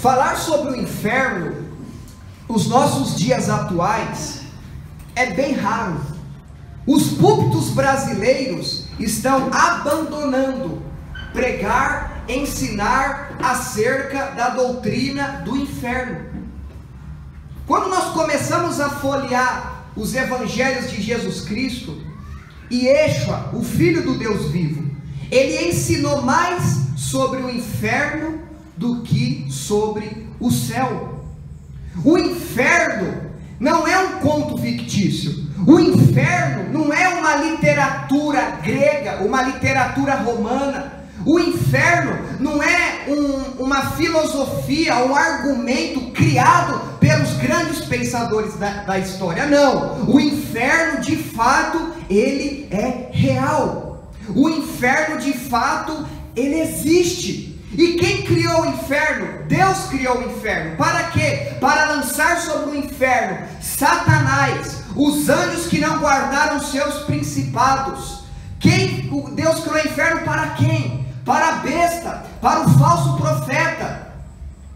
Falar sobre o inferno, nos nossos dias atuais, é bem raro. Os púlpitos brasileiros estão abandonando pregar, ensinar acerca da doutrina do inferno. Quando nós começamos a folhear os evangelhos de Jesus Cristo, Yeshua, o Filho do Deus vivo, ele ensinou mais sobre o inferno do que sobre o céu. O inferno não é um conto fictício. O inferno não é uma literatura grega, uma literatura romana. O inferno não é uma filosofia, um argumento criado pelos grandes pensadores da história. Não, o inferno de fato, ele é real. O inferno de fato, ele existe. E quem criou o inferno? Deus criou o inferno. Para quê? Para lançar sobre o inferno Satanás, os anjos que não guardaram seus principados. Deus criou o inferno para quem? Para a besta, para o falso profeta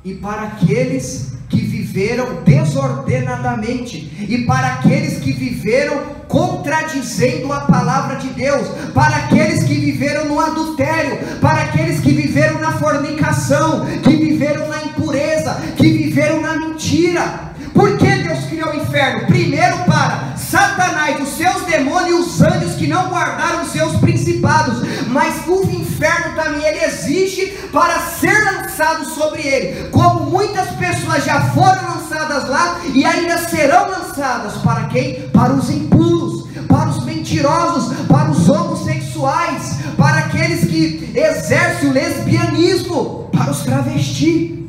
e para aqueles que viveram desordenadamente, e para aqueles que viveram contradizendo a palavra de Deus, para aqueles que viveram no adultério, para aqueles que viveram na fornicação, que viveram na impureza, que viveram na mentira. Por que Deus criou o inferno? Primeiro para Satanás, os seus demônios e os anjos que não guardaram os seus principados. Mas o inferno também, ele existe para ser lançado sobre ele. Como muitas pessoas já foram lançadas lá e ainda serão lançadas. Para quem? Para os impuros, para os mentirosos, para os homossexuais, para aqueles que exercem o lesbianismo, para os travestis,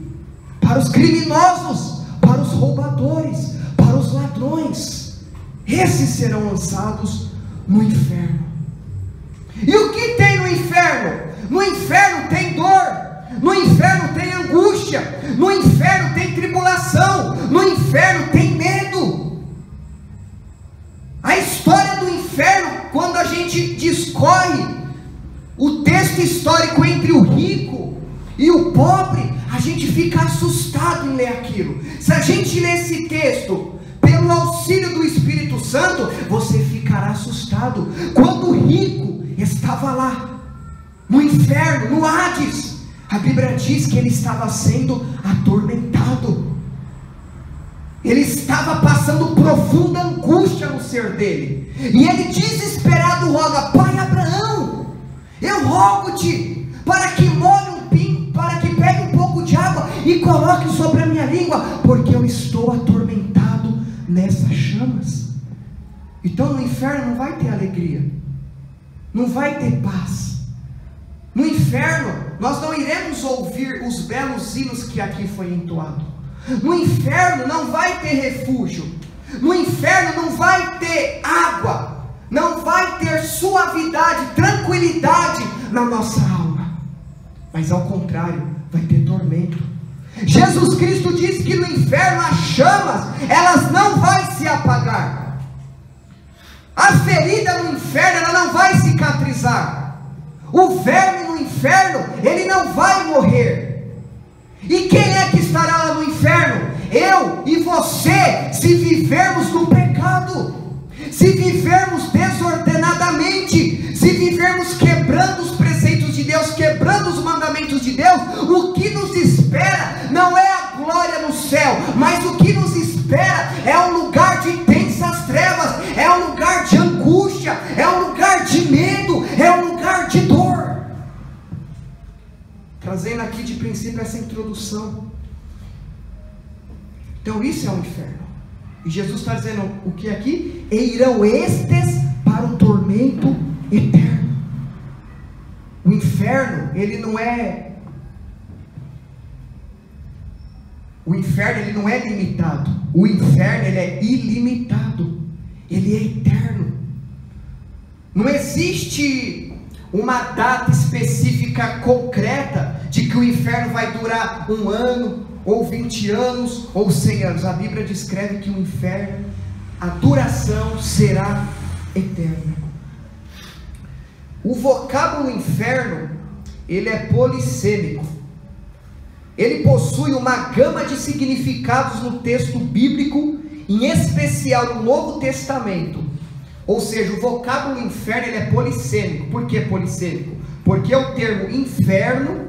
para os criminosos, para os roubadores, para os ladrões. Esses serão lançados no inferno. E o que tem no inferno? No inferno tem dor, no inferno tem angústia, no inferno tem tribulação, no inferno tem medo. A história do inferno, quando a gente discorre o texto histórico entre o rico e o pobre, a gente fica assustado em ler aquilo. Se a gente ler esse texto pelo auxílio do Espírito Santo, você ficará assustado. Quando o rico estava lá no inferno, no Hades, a Bíblia diz que ele estava sendo atormentado. Ele estava passando profunda angústia no ser dele, e ele desesperado roga: Pai Abraão, eu rogo-te para que molhe um pingo, para que pegue um pouco de água e coloque sobre a minha língua, porque eu estou atormentado nessas chamas. Então no inferno não vai ter alegria, não vai ter paz. No inferno nós não iremos ouvir os belos hinos que aqui foi entoado. No inferno não vai ter refúgio, no inferno não vai ter água, não vai ter suavidade, tranquilidade na nossa alma, mas ao contrário, vai ter tormento. Jesus Cristo disse que no inferno as chamas, elas não vão se apagar. A ferida no inferno, ela não vai cicatrizar. O verme no inferno, ele não vai morrer. E quem é que estará lá no inferno? Eu e você, se vivermos no pecado, se vivermos desordenadamente, se vivermos quebrando os preceitos de Deus, quebrando os mandamentos de Deus, o que nos espera não é a glória no céu, mas o que nos espera é um lugar de intensas trevas, é um lugar de angústia, é um lugar de medo, é um lugar de dor. Trazendo aqui de princípio essa introdução. Então isso é o inferno. E Jesus está dizendo o que aqui? E irão estes para o tormento eterno. O inferno, ele não é... O inferno, ele não é limitado. O inferno, ele é ilimitado. Ele é eterno. Não existe uma data específica concreta de que o inferno vai durar 1 ano, ou 20 anos, ou 100 anos. A Bíblia descreve que o inferno, a duração será eterna. O vocábulo inferno, ele é polissêmico. ele possui uma gama de significados no texto bíblico, em especial no Novo Testamento. Ou seja, o vocábulo inferno ele é polissêmico. Por que polissêmico? Porque o termo inferno,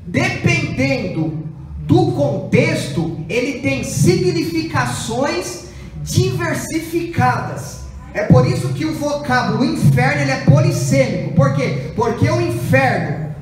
dependendo do contexto, ele tem significações diversificadas. É por isso que o vocábulo inferno ele é polissêmico. Por quê? Porque o inferno,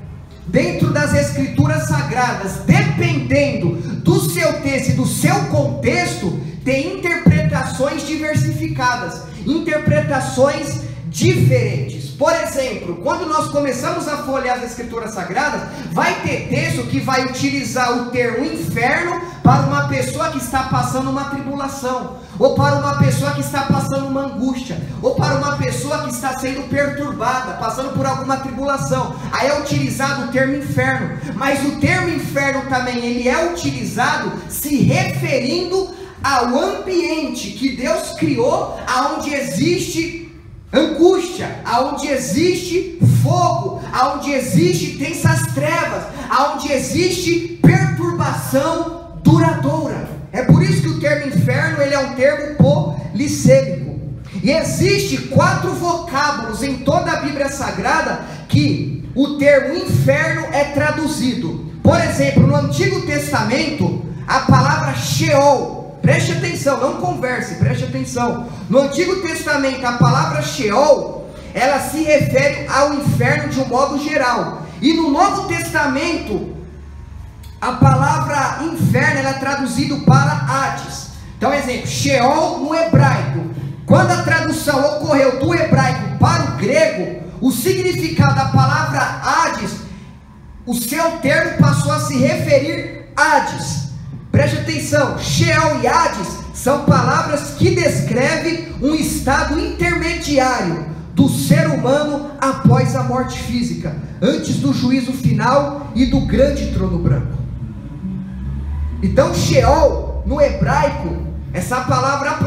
dentro das escrituras sagradas, dependendo do seu texto e do seu contexto, tem interpretações diversificadas, interpretações diferentes. Por exemplo, quando nós começamos a folhear as escrituras sagradas, vai ter texto que vai utilizar o termo inferno para uma pessoa que está passando uma tribulação, ou para uma pessoa que está passando uma angústia, ou para uma pessoa que está sendo perturbada, passando por alguma tribulação. Aí é utilizado o termo inferno. Mas o termo inferno também ele é utilizado se referindo ao ambiente que Deus criou, aonde existe angústia, aonde existe fogo, aonde existe tensas trevas, aonde existe perturbação duradoura. É por isso que o termo inferno ele é um termo polissêmico. E existe 4 vocábulos em toda a Bíblia Sagrada que o termo inferno é traduzido. Por exemplo, no Antigo Testamento, a palavra Sheol, preste atenção, não converse, preste atenção. No Antigo Testamento, a palavra Sheol, ela se refere ao inferno de um modo geral. E no Novo Testamento, a palavra inferno ela é traduzida para Hades. Então, exemplo, Sheol no hebraico. Quando a tradução ocorreu do hebraico para o grego, o significado da palavra Hades, o seu termo passou a se referir a Hades. Preste atenção, Sheol e Hades são palavras que descrevem um estado intermediário do ser humano após a morte física, antes do juízo final e do grande trono branco. Então Sheol, no hebraico, essa palavra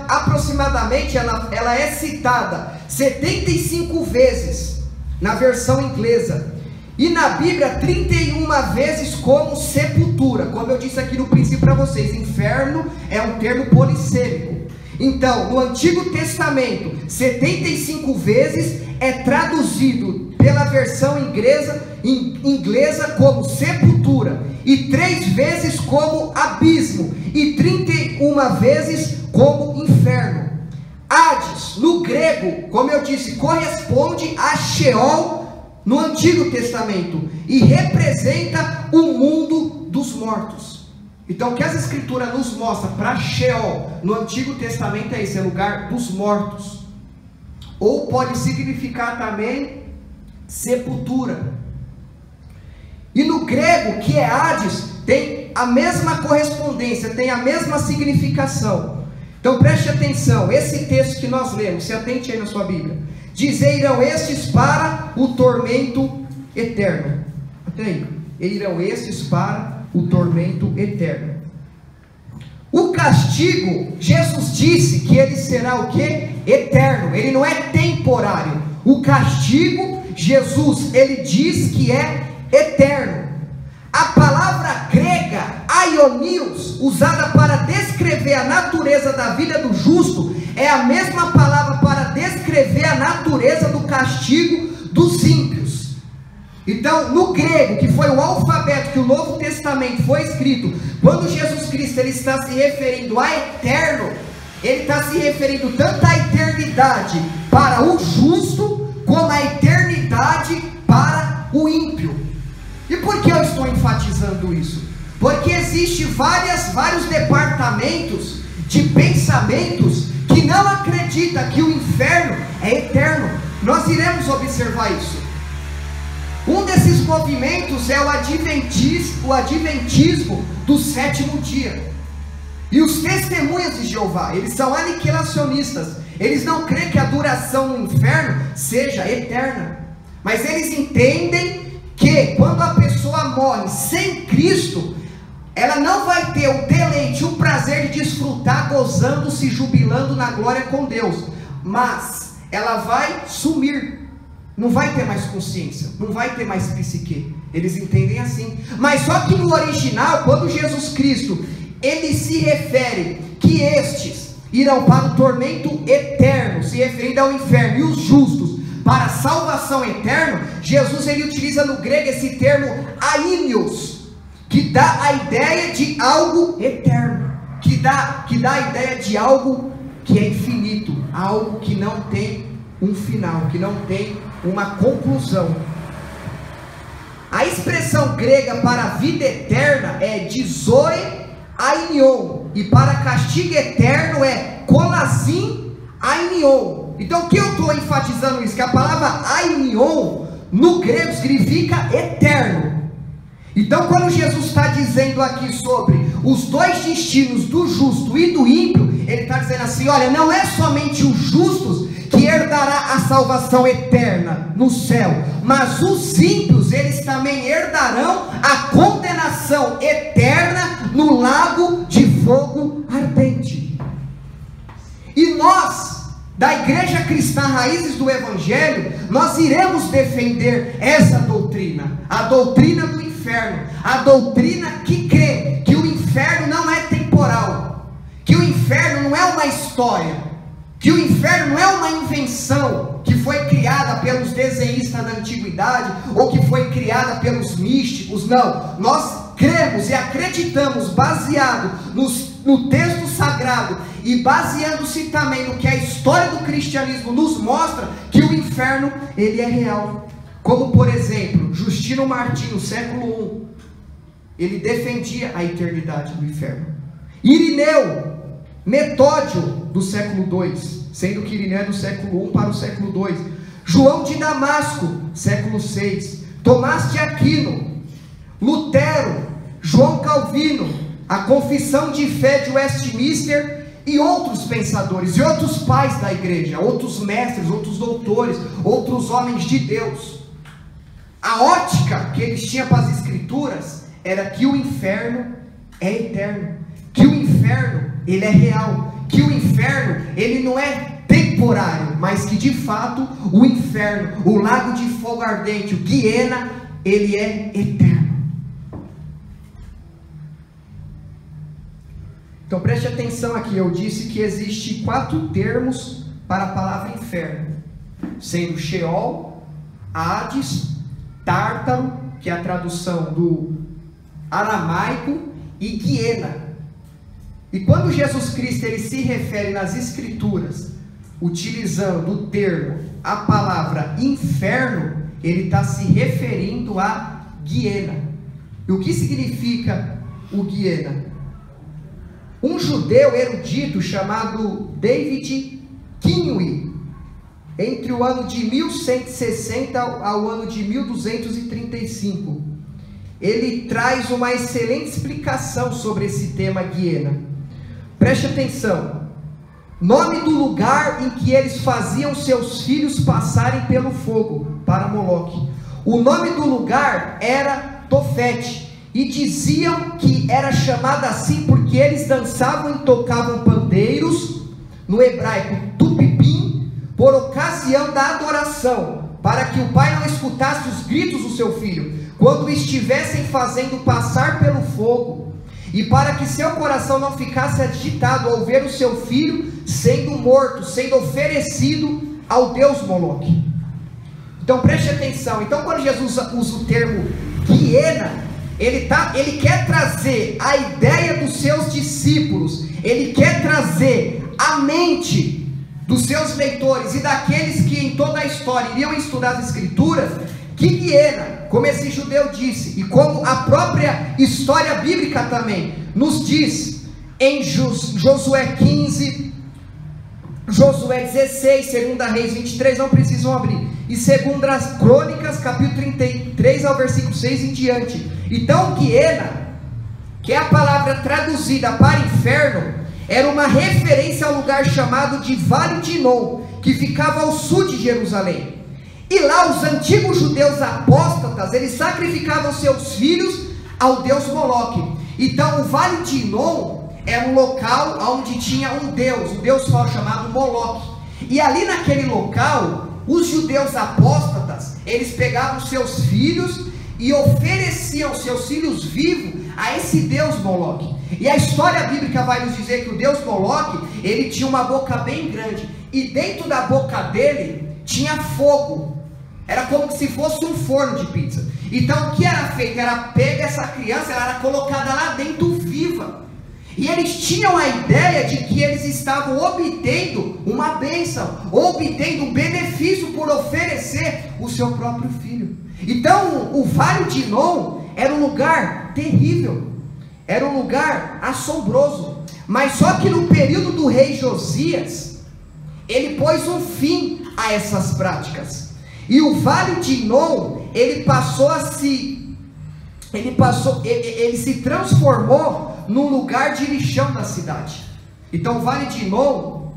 aproximadamente ela é citada 75 vezes na versão inglesa. E na Bíblia 31 vezes como sepultura. Como eu disse aqui no princípio para vocês, inferno é um termo polissêmico. Então, no Antigo Testamento, 75 vezes é traduzido pela versão inglesa como sepultura, e 3 vezes como abismo, e 31 vezes como inferno. Hades, no grego, como eu disse, corresponde a Sheol no Antigo Testamento, e representa o mundo dos mortos. Então o que as escrituras nos mostram para Sheol no Antigo Testamento é esse, é lugar dos mortos, ou pode significar também sepultura. E no grego, que é Hades, tem a mesma correspondência, tem a mesma significação. Então preste atenção, esse texto que nós lemos, se atente aí na sua Bíblia, diz: irão estes para o tormento eterno. Até aí, irão estes para o tormento eterno. O castigo, Jesus disse que ele será o que? Eterno, ele não é temporário. O castigo, Jesus, ele diz que é eterno. A palavra grega, aionios, usada para descrever a natureza da vida do justo, é a mesma palavra para descrever a natureza do castigo dos ímpios. Então, no grego, que foi o alfabeto que o Novo Testamento foi escrito, quando Jesus Cristo ele está se referindo a eterno, ele está se referindo tanto à eternidade para o justo, como à eternidade para o ímpio. E por que eu estou enfatizando isso? Porque existe vários departamentos de pensamentos que não acredita que o inferno é eterno. Nós iremos observar isso. Um desses movimentos é o adventismo do sétimo dia. E os testemunhas de Jeová, eles são aniquilacionistas. Eles não creem que a duração no inferno seja eterna, mas eles entendem que quando a pessoa morre sem Cristo, ela não vai ter o deleite, o prazer de desfrutar, gozando-se, jubilando na glória com Deus, mas ela vai sumir. não vai ter mais consciência, não vai ter mais psique. Eles entendem assim. Mas só que no original, quando Jesus Cristo, ele se refere que estes irão para o tormento eterno, se referindo ao inferno, e os justos para a salvação eterna, Jesus ele utiliza no grego esse termo aionios, que dá a ideia de algo eterno, que dá a ideia de algo que é infinito, algo que não tem um final, que não tem uma conclusão. A expressão grega para a vida eterna é dizoe ainion, e para castigo eterno é kolazin ainion. Então o que eu estou enfatizando isso? Que a palavra ainion no grego significa eterno. Então quando Jesus está dizendo aqui sobre os dois destinos do justo e do ímpio, ele está dizendo assim, olha, não é somente os justos que herdará a salvação eterna no céu, mas os ímpios, eles também herdarão a condenação eterna no lago de fogo ardente. E nós, da Igreja Cristã Raízes do Evangelho, nós iremos defender essa doutrina, a doutrina do inferno, a doutrina que crê que o inferno não é temporal, que o inferno não é uma história, que o inferno não é uma invenção que foi criada pelos desenhistas da antiguidade, ou que foi criada pelos místicos. Não, nós cremos e acreditamos, baseado no texto sagrado, e baseando-se também no que a história do cristianismo nos mostra, que o inferno, ele é real. Como por exemplo, Justino Martim, no século I, ele defendia a eternidade do inferno. Irineu, Metódio, do século II, sendo que Irineu é do século I para o século II. João de Damasco, século VI. Tomás de Aquino, Lutero, João Calvino, a Confissão de Fé de Westminster, e outros pensadores, e outros pais da igreja, outros mestres, outros doutores, outros homens de Deus. A ótica que eles tinham para as escrituras era que o inferno é eterno, que o inferno ele é real, que o inferno ele não é temporário, mas que de fato o inferno, o lago de fogo ardente, o Guiena, ele é eterno. Então preste atenção aqui, eu disse que existe 4 termos para a palavra inferno, sendo Sheol, Hades, Tártaro, que é a tradução do aramaico, e Guiena. E quando Jesus Cristo ele se refere nas escrituras, utilizando o termo, a palavra inferno, ele está se referindo a Guiena. E o que significa o Guiena? Um judeu erudito chamado David Kinui, entre o ano de 1160 ao ano de 1235, ele traz uma excelente explicação sobre esse tema Guiena. Preste atenção. Nome do lugar em que eles faziam seus filhos passarem pelo fogo, para Moloque. O nome do lugar era Tofete, e diziam que era chamada assim porque eles dançavam e tocavam pandeiros, no hebraico tupipim, por ocasião da adoração, para que o pai não escutasse os gritos do seu filho, quando o estivessem fazendo passar pelo fogo, e para que seu coração não ficasse agitado ao ver o seu filho sendo morto, sendo oferecido ao Deus Moloque. Então preste atenção. Então quando Jesus usa o termo Guiena, ele quer trazer a ideia dos seus discípulos, ele quer trazer a mente dos seus leitores e daqueles que em toda a história iriam estudar as escrituras, que Guiena, como esse judeu disse, e como a própria história bíblica também nos diz, em Josué 15, Josué 16, 2 Reis 23, não precisam abrir, e 2 Crônicas, capítulo 33 ao versículo 6 em diante. Então Guiena, que é a palavra traduzida para inferno, era uma referência ao lugar chamado de Vale de Inom, que ficava ao sul de Jerusalém. E lá os antigos judeus apóstatas, eles sacrificavam seus filhos ao deus Moloque. Então o Vale de Inom era um local onde tinha um deus falso chamado Moloque. E ali naquele local, os judeus apóstatas, eles pegavam seus filhos e ofereciam seus filhos vivos a esse deus Moloque. E a história bíblica vai nos dizer que o deus Moloque, ele tinha uma boca bem grande, e dentro da boca dele tinha fogo. Era como se fosse um forno de pizza. Então o que era feito? Era pega essa criança, ela era colocada lá dentro viva. E eles tinham a ideia de que eles estavam obtendo uma bênção, obtendo um benefício por oferecer o seu próprio filho. Então o Vale de Inom era um lugar terrível, era um lugar assombroso. Mas só que no período do rei Josias, ele pôs um fim a essas práticas. E o Vale de Inom, ele se transformou num lugar de lixão da cidade. Então o Vale de Inom,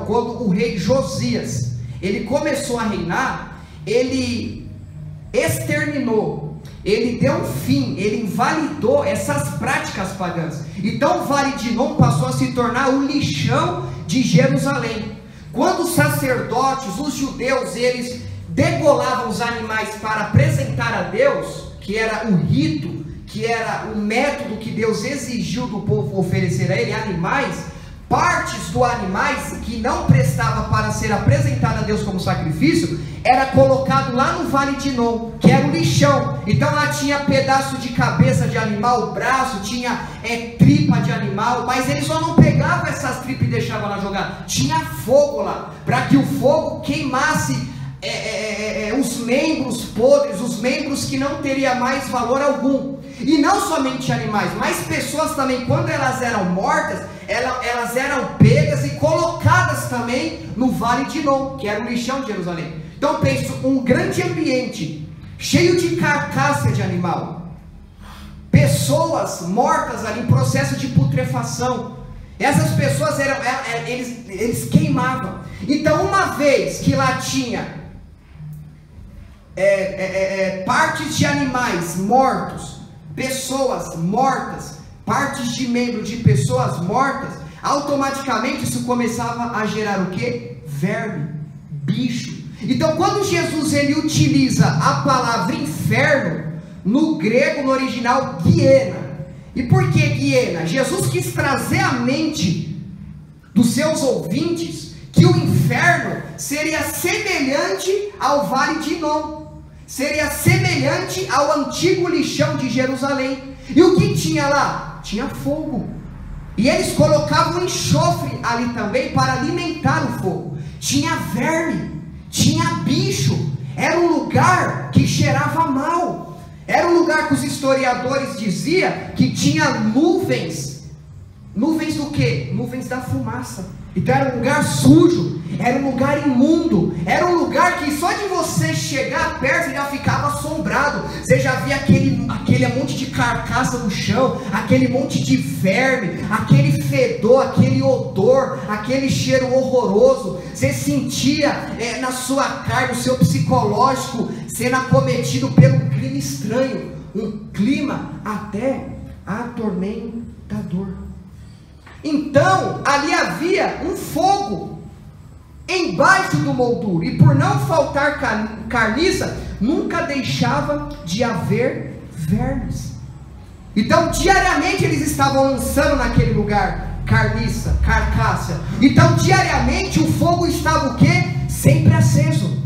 quando o rei Josias, ele começou a reinar, ele exterminou, ele deu um fim, ele invalidou essas práticas pagãs. Então o Vale de Inom passou a se tornar o lixão de Jerusalém. Quando os sacerdotes, os judeus, eles degolavam os animais para apresentar a Deus, que era o rito, que era o método que Deus exigiu do povo oferecer a ele, animais, partes do animais que não prestava para ser apresentada a Deus como sacrifício, era colocado lá no Vale de Inom, que era o lixão. Então lá tinha pedaço de cabeça de animal, braço, tinha tripa de animal, mas eles só não pegavam essas tripas e deixavam lá jogar. Tinha fogo lá, para que o fogo queimasse os membros podres, os membros que não teria mais valor algum. E não somente animais, mas pessoas também, quando elas eram mortas, elas eram pegas e colocadas também no Vale de Inom, que era o lixão de Jerusalém. Então penso, um grande ambiente, cheio de carcaça de animal, pessoas mortas ali em processo de putrefação. Essas pessoas eles queimavam. Então uma vez que lá tinha partes de animais mortos, pessoas mortas, partes de membro de pessoas mortas, automaticamente isso começava a gerar o que? Verme, bicho. Então quando Jesus ele utiliza a palavra inferno, no grego, no original, Guiena. E por que Guiena? Jesus quis trazer à mente dos seus ouvintes que o inferno seria semelhante ao Vale de Inom, seria semelhante ao antigo lixão de Jerusalém. E o que tinha lá? Tinha fogo. E eles colocavam enxofre ali também para alimentar o fogo. Tinha verme, tinha bicho. Era um lugar que cheirava mal. Era um lugar que os historiadores diziam que tinha nuvens. Nuvens do quê? Nuvens da fumaça. Então era um lugar sujo, era um lugar imundo, era um lugar que só de você chegar perto já ficava assombrado. Você já via aquele monte de carcaça no chão, aquele monte de verme, aquele fedor, aquele odor, aquele cheiro horroroso. Você sentia na sua carne, no seu psicológico, sendo acometido pelo clima estranho, um clima até atormentador. Então ali havia um fogo embaixo do molduro, e por não faltar carniça, nunca deixava de haver vermes. Então diariamente eles estavam lançando naquele lugar carniça, carcaça. Então diariamente o fogo estava o quê? Sempre aceso.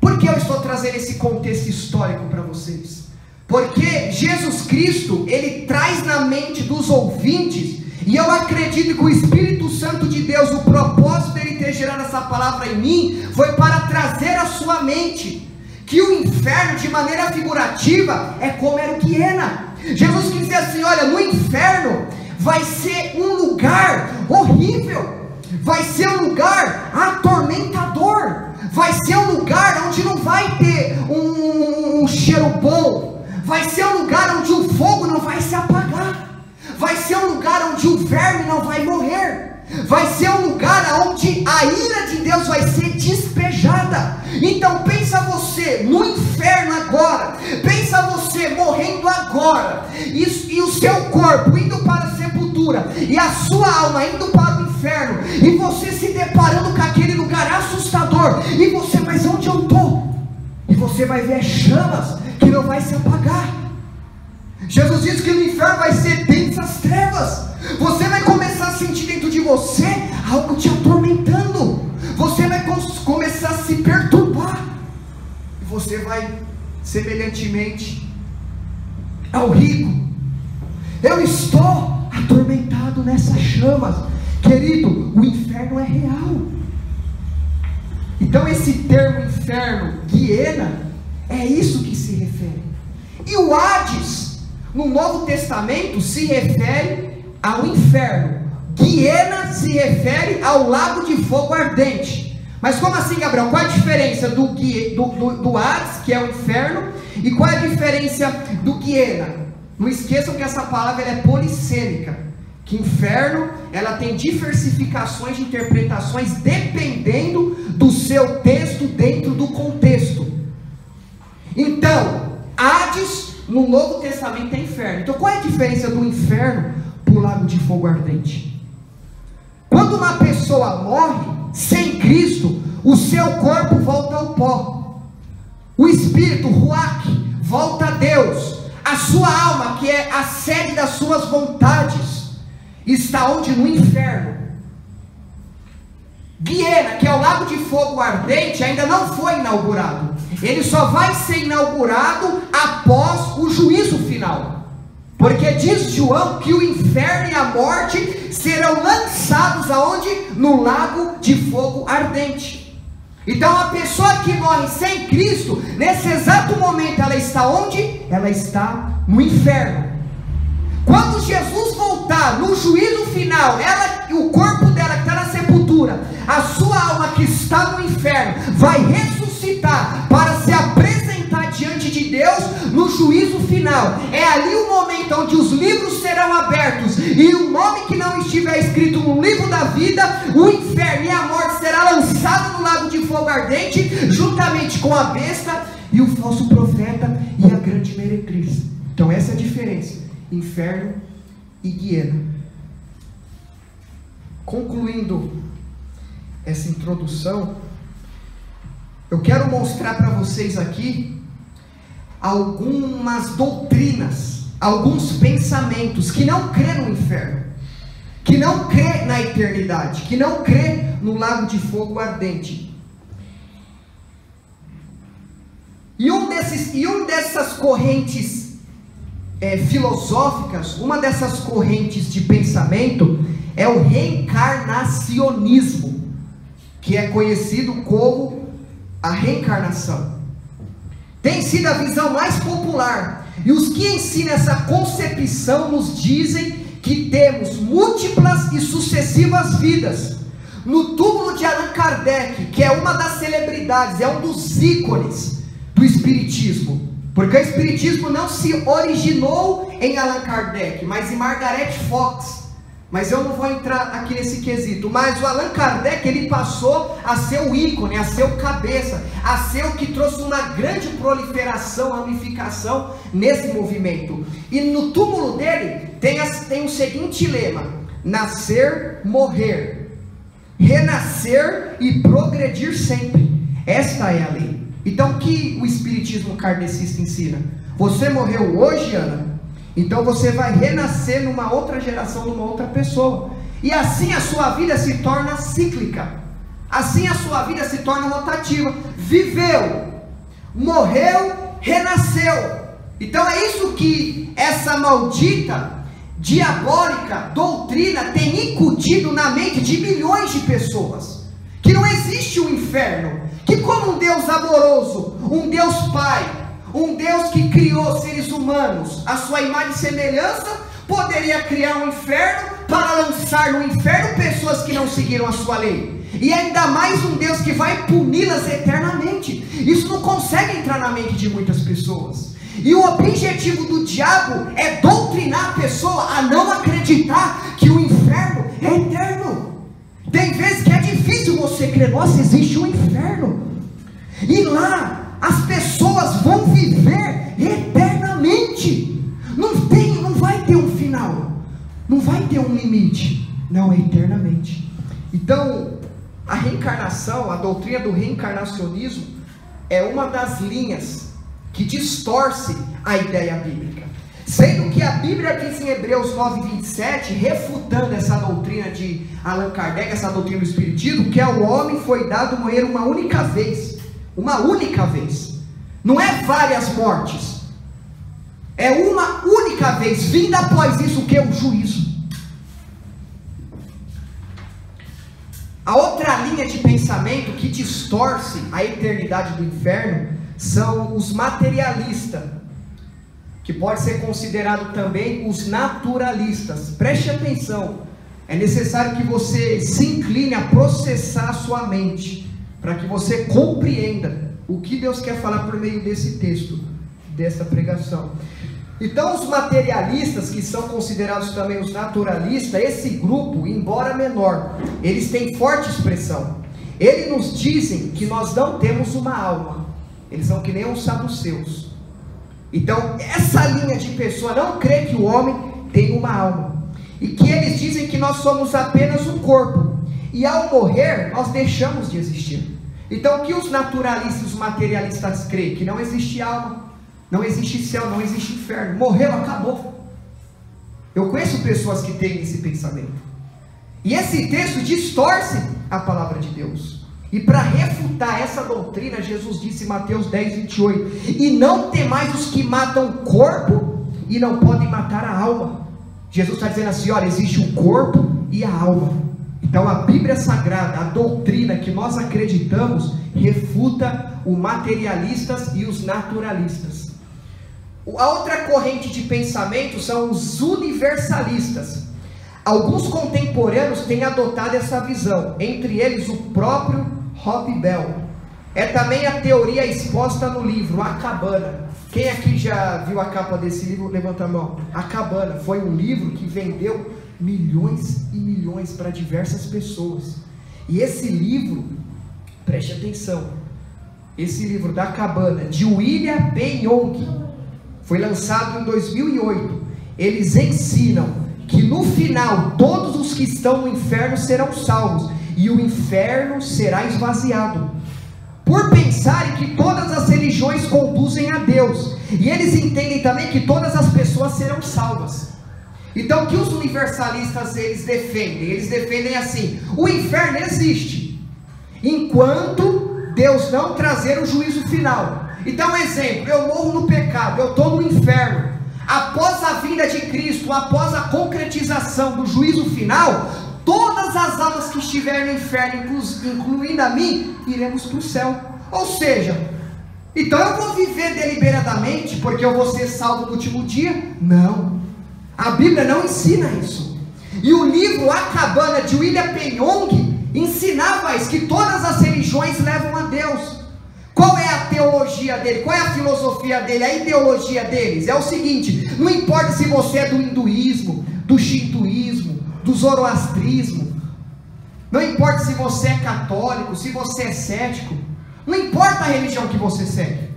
Por que eu estou trazendo esse contexto histórico para vocês? Porque Jesus Cristo, ele traz na mente dos ouvintes, e eu acredito que o Espírito Santo de Deus, o propósito dele ter gerado essa palavra em mim, foi para trazer à sua mente que o inferno, de maneira figurativa, é como era o Guiena. Jesus quis dizer assim: olha, no inferno vai ser um lugar horrível, vai ser um lugar atormentador, vai ser um lugar onde não vai ter um cheiro bom, vai ser um lugar onde o fogo não vai se apagar, vai ser um lugar onde o verme não vai morrer, vai ser um lugar onde a ira de Deus vai ser despejada. Então pensa você no inferno agora, pensa você morrendo agora, e o seu corpo indo para a sepultura, e a sua alma indo para o inferno, e você se deparando com aquele lugar E você, mas onde eu estou? E você vai ver chamas que não vai se apagar. Jesus disse que no inferno vai ser densas trevas. Você vai começar a sentir dentro de você algo te atormentando. Você vai começar a se perturbar. E você vai, semelhantemente ao rico, eu estou atormentado nessas chamas. Querido, o inferno é real. Então esse termo inferno, Guiena, é isso que se refere. E o Hades, no Novo Testamento, se refere ao inferno. Guiena se refere ao lago de fogo ardente. Mas como assim, Gabriel? Qual a diferença do Hades, que é o inferno, e qual é a diferença do Guiena? Não esqueçam que essa palavra ela é polissêmica, que inferno ela tem diversificações de interpretações dependendo do seu texto dentro do contexto. Então, Hades no Novo Testamento é inferno. Então qual é a diferença do inferno para o lago de fogo ardente? Quando uma pessoa morre sem Cristo, o seu corpo volta ao pó, o espírito, Ruach, volta a Deus. A sua alma, que é a sede das suas vontades, está onde? No inferno. Guiena, que é o lago de fogo ardente, ainda não foi inaugurado. Ele só vai ser inaugurado após o juízo final. Porque diz João que o inferno e a morte serão lançados aonde? No lago de fogo ardente. Então a pessoa que morre sem Cristo, nesse exato momento ela está onde? Ela está no inferno. Quando Jesus voltar no juízo final, o corpo dela que está na sepultura, a sua alma que está no inferno, vai ressuscitar para se apresentar diante de Deus no juízo final. É ali o momento onde os livros serão abertos, e o nome que não estiver escrito no livro da vida, o inferno e a morte será lançado no lago de fogo ardente, juntamente com a besta e o falso profeta e a grande meretriz. Então essa é a diferença, inferno e Guiena. Concluindo essa introdução, eu quero mostrar para vocês aqui algumas doutrinas, alguns pensamentos que não crê no inferno, que não crê na eternidade, que não crê no lago de fogo ardente. E um dessas correntes filosóficas, uma dessas correntes de pensamento é o reencarnacionismo, que é conhecido como a reencarnação. Tem sido a visão mais popular, e os que ensinam essa concepção nos dizem que temos múltiplas e sucessivas vidas. No túmulo de Allan Kardec, que é uma das celebridades, é um dos ícones do espiritismo, porque o espiritismo não se originou em Allan Kardec, mas em Margaret Fox. Mas eu não vou entrar aqui nesse quesito. Mas o Allan Kardec, ele passou a ser o ícone, a ser o cabeça, a ser o que trouxe uma grande proliferação, ramificação nesse movimento. E no túmulo dele tem o seguinte lema: nascer, morrer, renascer e progredir sempre. Esta é a lei. Então o que o espiritismo kardecista ensina? Você morreu hoje, Ana? Então você vai renascer numa outra geração, numa outra pessoa. E assim a sua vida se torna cíclica. Assim a sua vida se torna rotativa. Viveu, morreu, renasceu. Então é isso que essa maldita, diabólica doutrina tem incutido na mente de milhões de pessoas. Que não existe um inferno. Que como um Deus amoroso, um Deus Pai, um Deus que criou seres humanos à sua imagem e semelhança, poderia criar um inferno para lançar no inferno pessoas que não seguiram a sua lei. E ainda mais um Deus que vai puni-las eternamente. Isso não consegue entrar na mente de muitas pessoas. E o objetivo do diabo é doutrinar a pessoa a não acreditar que o inferno é eterno. Tem vezes que é difícil você crer, nossa, existe um inferno. E lá as pessoas vão viver eternamente. Não vai ter um final, não vai ter um limite. Não, é eternamente. Então, A reencarnação, a doutrina do reencarnacionismo, é uma das linhas que distorce a ideia bíblica. Sendo que a Bíblia diz em Hebreus 9:27, refutando essa doutrina de Allan Kardec, essa doutrina do Espiritismo, que ao homem foi dado morrer uma única vez. Uma única vez. Não é várias mortes. É uma única vez. Vindo após isso o que? O juízo. A outra linha de pensamento que distorce a eternidade do inferno são os materialistas, que pode ser considerado também os naturalistas. Preste atenção, é necessário que você se incline a processar a sua mente, para que você compreenda o que Deus quer falar por meio desse texto, dessa pregação. Então os materialistas, que são considerados também os naturalistas, esse grupo, embora menor, eles têm forte expressão. Eles nos dizem que nós não temos uma alma. Eles são que nem os saduceus. Então essa linha de pessoa não crê que o homem tem uma alma, e que eles dizem que nós somos apenas um corpo, e ao morrer nós deixamos de existir. Então o que os naturalistas e os materialistas creem? Que não existe alma, não existe céu, não existe inferno. Morreu, acabou. Eu conheço pessoas que têm esse pensamento. E esse texto distorce a palavra de Deus. E para refutar essa doutrina, Jesus disse em Mateus 10:28: e não temais os que matam o corpo e não podem matar a alma. Jesus está dizendo assim: olha, existe o corpo e a alma. Então a Bíblia Sagrada, a doutrina que nós acreditamos, refuta os materialistas e os naturalistas. A outra corrente de pensamento são os universalistas. Alguns contemporâneos têm adotado essa visão, entre eles o próprio Rob Bell. É também a teoria exposta no livro A Cabana. Quem aqui já viu a capa desse livro? Levanta a mão. A Cabana foi um livro que vendeu milhões e milhões para diversas pessoas. E esse livro, preste atenção, esse livro da Cabana, de William B. Young, foi lançado em 2008. Eles ensinam que no final todos os que estão no inferno serão salvos e o inferno será esvaziado, por pensarem que todas as religiões conduzem a Deus, e eles entendem também que todas as pessoas serão salvas. Então o que os universalistas eles defendem? Eles defendem assim: o inferno existe enquanto Deus não trazer o juízo final. Então, exemplo, eu morro no pecado, eu estou no inferno. Após a vinda de Cristo, após a concretização do juízo final, todas as almas que estiverem no inferno, incluindo a mim, iremos para o céu. Ou seja, então eu vou viver deliberadamente porque eu vou ser salvo no último dia? Não, a Bíblia não ensina isso. E o livro A Cabana, de William B. Young, ensinava isso, que todas as religiões levam a Deus. Qual é a teologia dele? Qual é a filosofia dele? A ideologia deles é o seguinte: não importa se você é do hinduísmo, do shintoísmo, do zoroastrismo, não importa se você é católico, se você é cético, não importa a religião que você segue,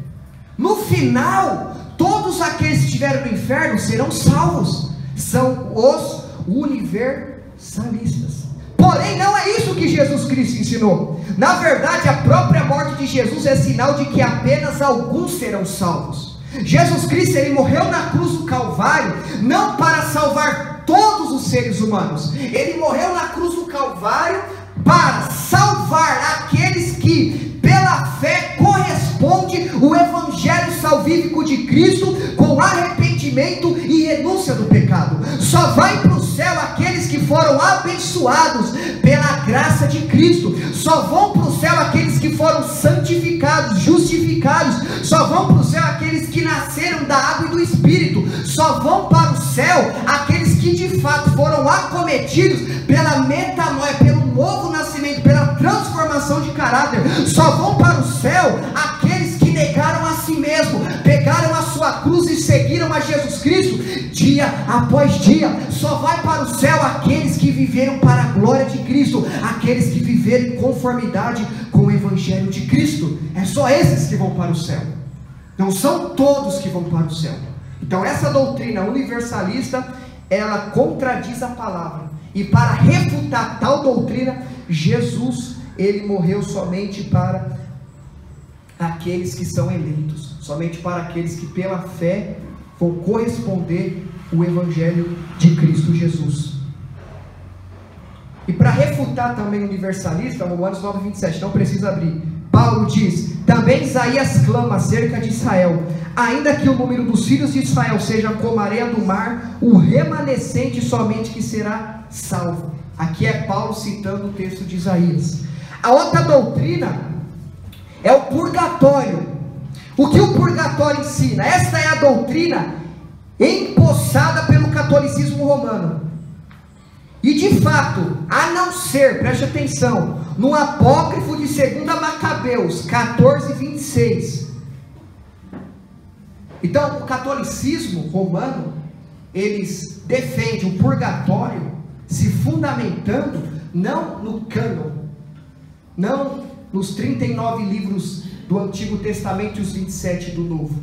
no final todos aqueles que estiverem no inferno serão salvos. São os universalistas. Porém não é isso que Jesus Cristo ensinou. Na verdade, a própria morte de Jesus é sinal de que apenas alguns serão salvos. Jesus Cristo, ele morreu na cruz do Calvário não para salvar todos os seres humanos. Ele morreu na cruz do Calvário para salvar aqueles que pela fé corresponde o evangelho salvífico de Cristo, com arrependimento e renúncia do pecado. Só vai para o céu aqueles que foram abençoados pela graça de Cristo. Só vão para o céu aqueles que foram santificados, justificados. Só vão para o céu aqueles que nasceram da água e do Espírito. Só vão para o céu aqueles que de fato foram acometidos pela metanoia, pelo novo nascimento, pela transformação de caráter. Só vão para o céu aqueles que negaram a si mesmo, pegaram a sua cruz e seguiram a Jesus Cristo dia após dia. Só vai para o céu aqueles que viveram para a glória de Cristo, aqueles que viveram em conformidade com o evangelho de Cristo. É só esses que vão para o céu, não são todos que vão para o céu. Então essa doutrina universalista, ela contradiz a palavra, e para refutar tal doutrina, Jesus ele morreu somente para aqueles que são eleitos, somente para aqueles que pela fé vão corresponder o Evangelho de Cristo Jesus. E para refutar também o universalista, Romanos 9:27, não precisa abrir, Paulo diz: também Isaías clama acerca de Israel: ainda que o número dos filhos de Israel seja como a areia do mar, o remanescente somente que será salvo. Aqui é Paulo citando o texto de Isaías. A outra doutrina é o purgatório. O que o purgatório ensina? Esta é a doutrina empossada pelo catolicismo romano. E de fato, a não ser, preste atenção, no apócrifo de 2 Macabeus 14:26. Então, o catolicismo romano, eles defendem o purgatório se fundamentando não no cânon, não nos 39 livros do Antigo Testamento e os 27 do Novo,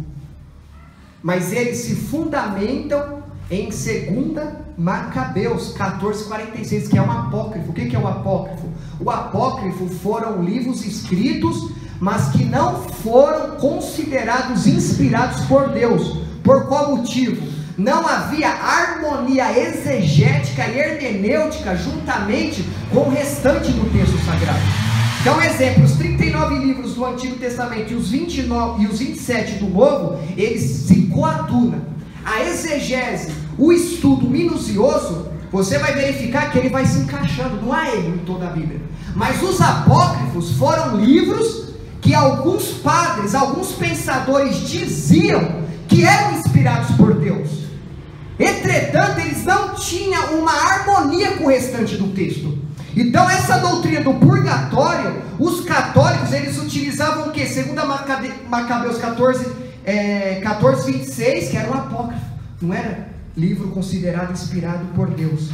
mas eles se fundamentam em 2 Macabeus 14:46, que é um apócrifo. O que é o apócrifo? O apócrifo foram livros escritos, mas que não foram considerados inspirados por Deus. Por qual motivo? Não havia harmonia exegética e hermenêutica juntamente com o restante do texto sagrado. Então, exemplo, os 39 livros do Antigo Testamento e os 29 e os 27 do Novo, eles se coadunam. A exegese, o estudo minucioso, você vai verificar que ele vai se encaixando, não há erro em toda a Bíblia. Mas os apócrifos foram livros que alguns padres, alguns pensadores diziam que eram inspirados por Deus. Entretanto, eles não tinham uma harmonia com o restante do texto. Então, essa doutrina do purgatório, os católicos, eles utilizavam o que? 2 Macabeus 14:26, que era um apócrifo, não era livro considerado inspirado por Deus.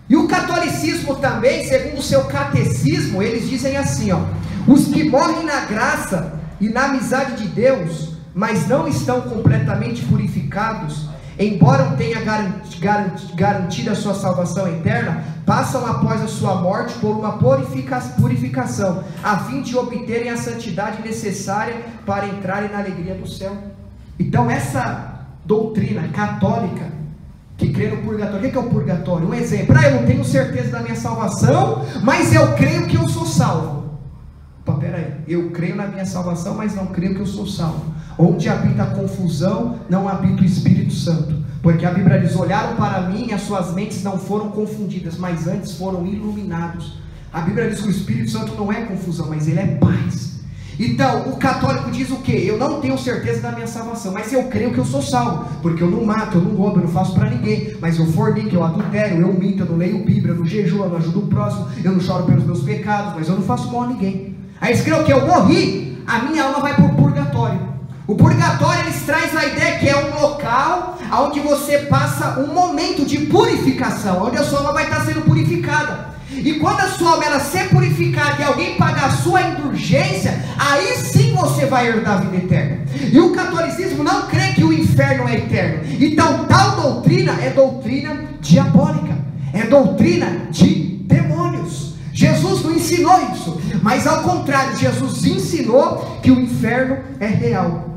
E o catolicismo também, segundo o seu catecismo, eles dizem assim, ó: os que morrem na graça e na amizade de Deus, mas não estão completamente purificados, embora tenha garantido a sua salvação eterna, passam após a sua morte por uma purificação, a fim de obterem a santidade necessária para entrarem na alegria do céu. Então, essa doutrina católica que crê no purgatório, o que é o purgatório? Um exemplo: eu não tenho certeza da minha salvação, mas eu creio que eu sou salvo. Opa, peraí, eu creio na minha salvação, mas não creio que eu sou salvo. Onde habita a confusão, não habita o Espírito Santo, porque a Bíblia diz: olharam para mim e as suas mentes não foram confundidas, mas antes foram iluminados. A Bíblia diz que o Espírito Santo não é confusão, mas ele é paz. Então, o católico diz o que? Eu não tenho certeza da minha salvação, mas eu creio que eu sou salvo, porque eu não mato, eu não roubo, eu não faço para ninguém, mas eu fornico, eu adultério, eu minto, eu não leio Bíblia, eu não jejuo, eu não ajudo o próximo, eu não choro pelos meus pecados, mas eu não faço mal a ninguém. Aí eles creem que eu morri, a minha alma vai para o purgatório. O purgatório, eles traz a ideia que é um local onde você passa um momento de purificação, onde a sua alma vai estar sendo purificada. E quando a sua alma ela ser purificada e alguém pagar a sua indulgência, aí sim você vai herdar a vida eterna. E o catolicismo não crê que o inferno é eterno. Então, tal doutrina é doutrina diabólica, é doutrina de demônios. Jesus não ensinou isso, mas ao contrário, Jesus ensinou que o inferno é real.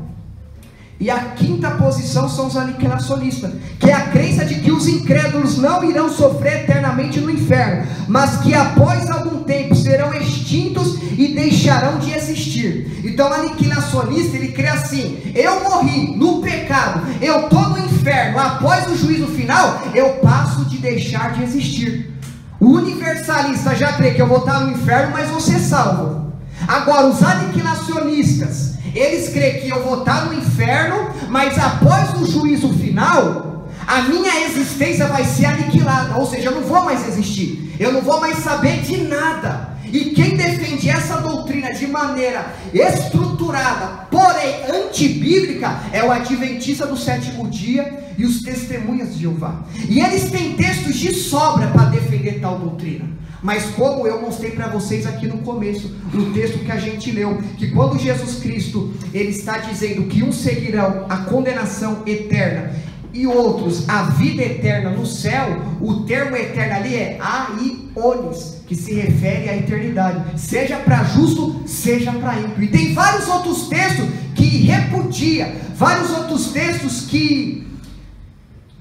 E a quinta posição são os aniquilacionistas, que é a crença de que os incrédulos não irão sofrer eternamente no inferno, mas que após algum tempo serão extintos e deixarão de existir. Então o aniquilacionista, ele crê assim: eu morri no pecado, eu estou no inferno, após o juízo final eu passo de deixar de existir. O universalista já crê que eu vou estar no inferno, mas vou ser salvo. Agora, os aniquilacionistas, eles creem que eu vou estar no inferno, mas após o juízo final, a minha existência vai ser aniquilada, ou seja, eu não vou mais existir, eu não vou mais saber de nada. E quem defende essa doutrina de maneira estruturada, porém antibíblica, é o adventista do sétimo dia e os testemunhas de Jeová. E eles têm textos de sobra para defender tal doutrina. Mas como eu mostrei para vocês aqui no começo, no texto que a gente leu, que quando Jesus Cristo, ele está dizendo que uns seguirão a condenação eterna e outros a vida eterna no céu, o termo eterno ali é aiones, que se refere à eternidade, seja para justo, seja para ímpio. E tem vários outros textos que repudia, vários outros textos que,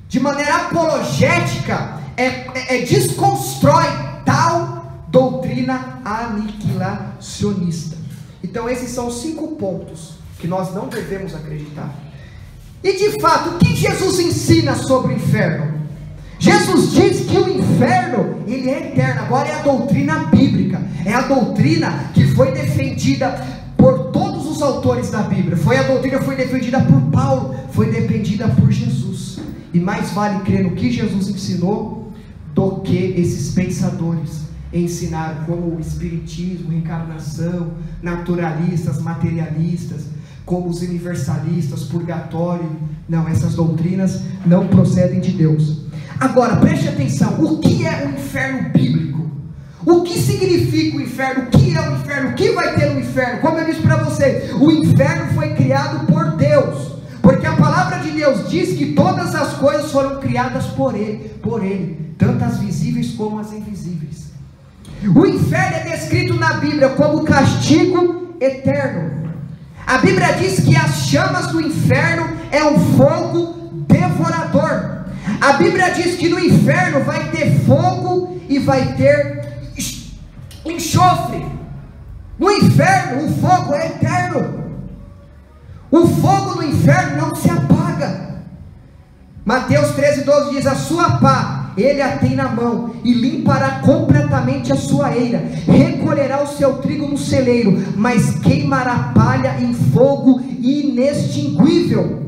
de maneira apologética, desconstrói tal doutrina aniquilacionista. Então esses são os 5 pontos que nós não devemos acreditar. E de fato, o que Jesus ensina sobre o inferno? Jesus diz que o inferno, ele é eterno. Agora é a doutrina bíblica, é a doutrina que foi defendida por todos os autores da Bíblia. Foi a doutrina que foi defendida por Paulo, foi defendida por Jesus. E mais vale crer no que Jesus ensinou do que esses pensadores ensinaram, como o espiritismo, reencarnação, naturalistas, materialistas, como os universalistas, purgatório. Não, essas doutrinas não procedem de Deus. Agora, preste atenção, o que é o inferno bíblico? O que significa o inferno? O que é o inferno? O que vai ter no inferno? Como eu disse para vocês, o inferno foi criado por Deus, porque a palavra de Deus diz que todas as coisas foram criadas por Ele, tanto as visíveis como as invisíveis. O inferno é descrito na Bíblia como castigo eterno. A Bíblia diz que as chamas do inferno é um fogo devorador. A Bíblia diz que no inferno vai ter fogo e vai ter enxofre. No inferno o fogo é eterno. O fogo no inferno não se apaga. Mateus 13:12 diz: a sua pá ele a tem na mão, e limpará completamente a sua eira, recolherá o seu trigo no celeiro, mas queimará palha em fogo inextinguível.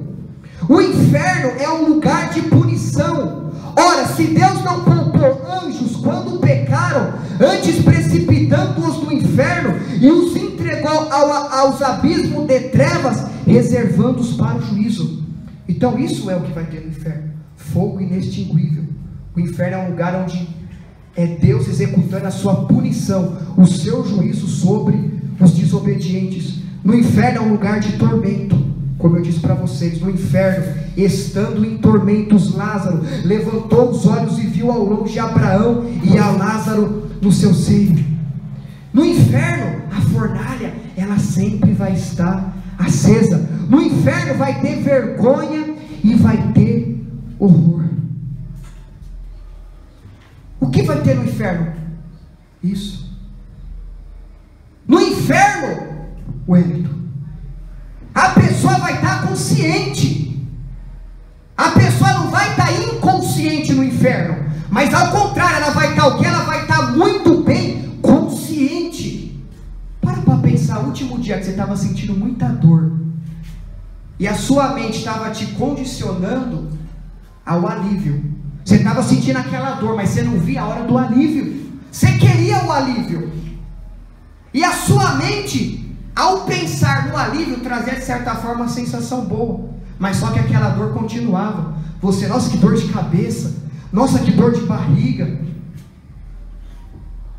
O inferno é um lugar de punição. Ora, se Deus não poupou anjos quando pecaram, antes precipitando-os no inferno, e os entregou aos abismos de trevas, reservando-os para o juízo. Então isso é o que vai ter no inferno: fogo inextinguível. O inferno é um lugar onde é Deus executando a sua punição, o seu juízo sobre os desobedientes. No inferno é um lugar de tormento, como eu disse para vocês. No inferno, estando em tormentos, Lázaro levantou os olhos e viu ao longe Abraão e a Lázaro no seu seio. No inferno, a fornalha, ela sempre vai estar acesa. No inferno vai ter vergonha e vai ter horror. O que vai ter no inferno? Isso. No inferno, Wellington, a pessoa vai estar consciente. A pessoa não vai estar inconsciente no inferno, mas ao contrário, ela vai estar o quê? Ela vai estar muito bem consciente. Para pensar, o último dia que você estava sentindo muita dor, e a sua mente estava te condicionando ao alívio. Você estava sentindo aquela dor, mas você não via a hora do alívio. Você queria o alívio. E a sua mente, ao pensar no alívio, trazia de certa forma uma sensação boa. Mas só que aquela dor continuava. Você, nossa, que dor de cabeça. Nossa, que dor de barriga.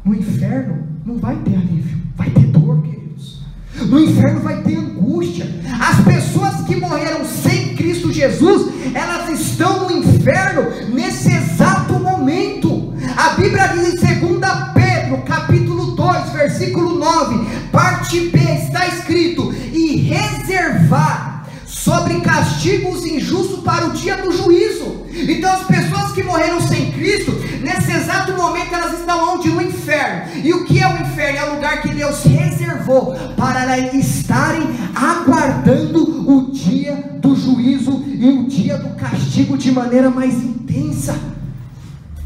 No inferno não vai ter alívio. Vai ter dor, queridos. No inferno vai ter angústia. As pessoas que morreram sem Cristo Jesus, elas estão no inferno nesse exato momento. A Bíblia diz em 2 Pedro capítulo 2 versículo 9, parte B, está escrito: e reservar sobre castigos injustos para o dia do juízo. Então as pessoas que morreram sem Cristo, nesse exato momento elas estão onde? No inferno. E o que é o inferno? É o lugar que Deus reservou para elas estarem aguardando o dia do juízo e o dia do castigo de maneira mais intensa.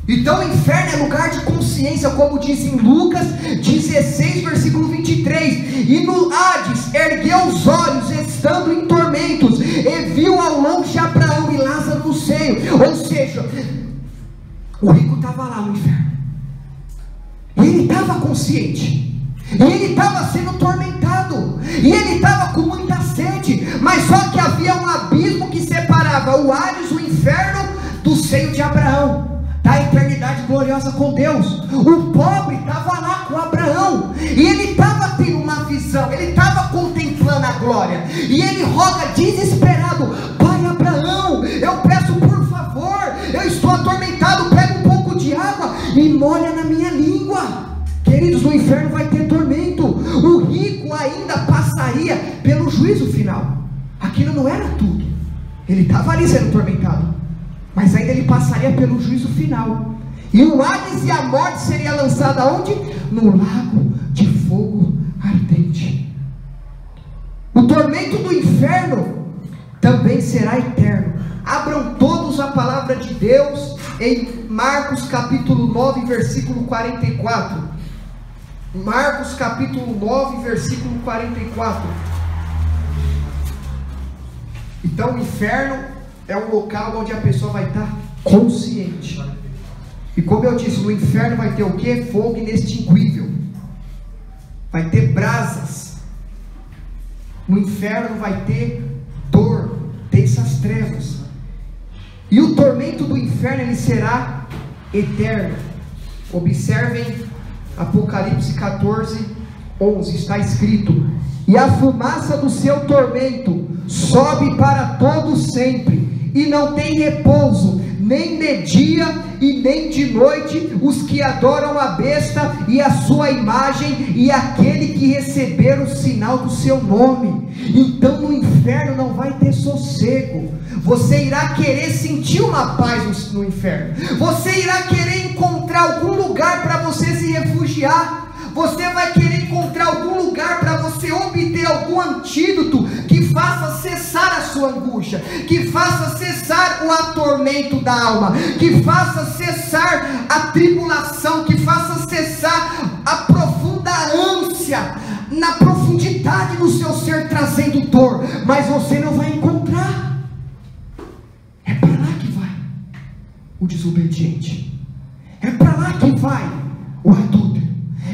Então o inferno é lugar de consciência, como diz em Lucas 16 versículo 23, e no Hades ergueu os olhos, estando em tormentos, e viu ao longe Abraão e Lázaro no seio. Ou seja, o rico estava lá no inferno, e ele estava consciente, e ele estava sendo tormentado, e ele estava com muita sede, mas só que havia um abismo que separava o Hades, o inferno, do seio de Abraão, da eternidade gloriosa com Deus. O pobre estava lá com Abraão, e ele estava tendo uma visão, ele estava contemplando a glória, e ele roga desesperado: Pai Abraão, eu peço por Queridos, no inferno vai ter tormento. O rico ainda passaria pelo juízo final. Aquilo não era tudo. Ele estava ali sendo tormentado, mas ainda ele passaria pelo juízo final. E o Hades e a morte seria lançada onde? No lago de fogo ardente. O tormento do inferno também será eterno. Abram todos a palavra de Deus em Marcos capítulo 9, versículo 44. Marcos capítulo 9, versículo 44. Então o inferno é um local onde a pessoa vai estar consciente. E como eu disse, no inferno vai ter o que? Fogo inextinguível. Vai ter brasas. No inferno vai ter dor, densas trevas. E o tormento do inferno ele será eterno. Observem Apocalipse 14, 11, está escrito: e a fumaça do seu tormento sobe para todo sempre, e não tem repouso, nem de dia e nem de noite, os que adoram a besta e a sua imagem, e aquele que receber o sinal do seu nome. Então no inferno não vai ter sossego. Você irá querer sentir uma paz no inferno. Você irá querer encontrar algum lugar para você se refugiar. Você vai querer encontrar algum lugar para você obter algum antídoto que faça cessar a sua angústia, que faça cessar o atormento da alma, que faça cessar a tribulação, que faça cessar a profunda ânsia na profundidade do seu ser, trazendo dor. Mas você não vai encontrar. É para lá que vai o desobediente, é para lá que vai o adúltero,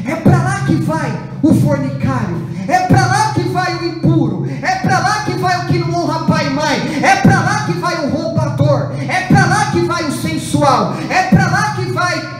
é para lá que vai o fornicário, é para lá que vai o impuro, é para lá que vai o que não honra pai e mãe, é para lá que vai o roubador, é para lá que vai o sensual, é para lá que vai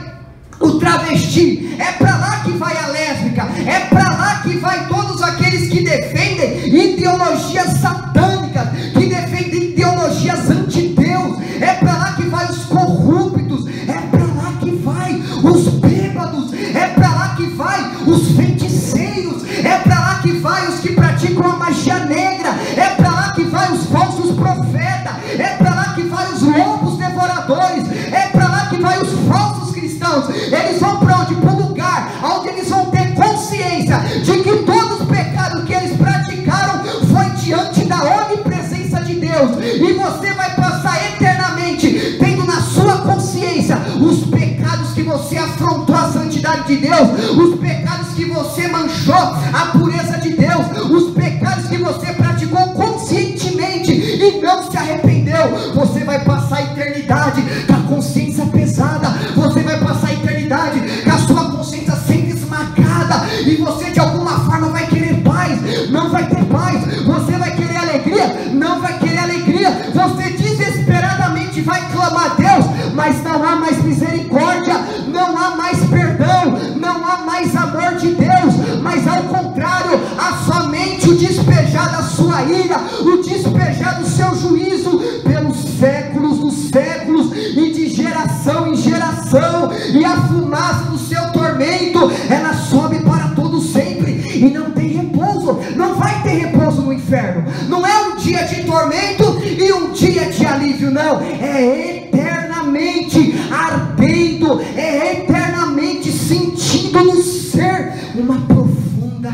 o travesti, é para lá que vai a lésbica, é para lá que vai todos aqueles que defendem ideologias satânicas, que defendem ideologias anti-Deus, é para lá que vai os corruptos, é para lá que vai os bêbados, é para lá que vai os feiticeiros, é para lá que vai os que praticam a magia negra, é para lá que vai os falsos profetas, é para lá que vai os lobos devoradores, é para lá que vai os falsos cristãos. Eles vão para onde? Para o lugar onde eles vão ter consciência de que todos os pecados que eles praticaram foi diante da onipresença de Deus, e você vai passar eternamente tendo na sua consciência os pecados que você afrontou a santidade de Deus, os pecados que você manchou a pureza de Deus, os pecados que você praticou conscientemente e não se arrependeu. Você vai passar a eternidade com a consciência pesada, você vai passar a eternidade com a sua consciência sempre esmagada, e você de alguma forma vai querer paz, não vai ter paz. Você vai querer alegria, não vai querer alegria. Você desesperadamente vai clamar a Deus, mas não há mais misericórdia, não há mais perdão, não há mais amor de Deus, mas ao contrário, há somente o despejar da sua ira, o despejar do seu juízo pelos séculos dos séculos e de geração em geração. E a fumaça do seu tormento, ela sobe para todo sempre, e não tem repouso. Não vai ter repouso no inferno. Não é um dia de tormento e um dia de alívio, não, é eternamente ardendo, é eternamente sentindo no ser uma profunda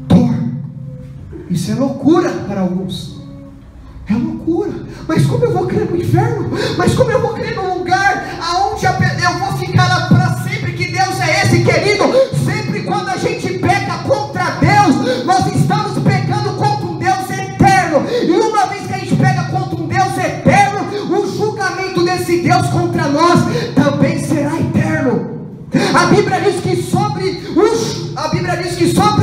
dor. Isso é loucura para alguns, é loucura. Mas como eu vou crer no inferno? Mas como eu vou crer num lugar aonde eu vou ficar lá para sempre? Que Deus é esse, querido? Sempre quando a gente peca contra Deus, nós estamos pecando contra um Deus eterno, e uma vez que a gente pega contra um Deus eterno, o julgamento desse Deus contra nós também será eterno. A Bíblia diz que sobre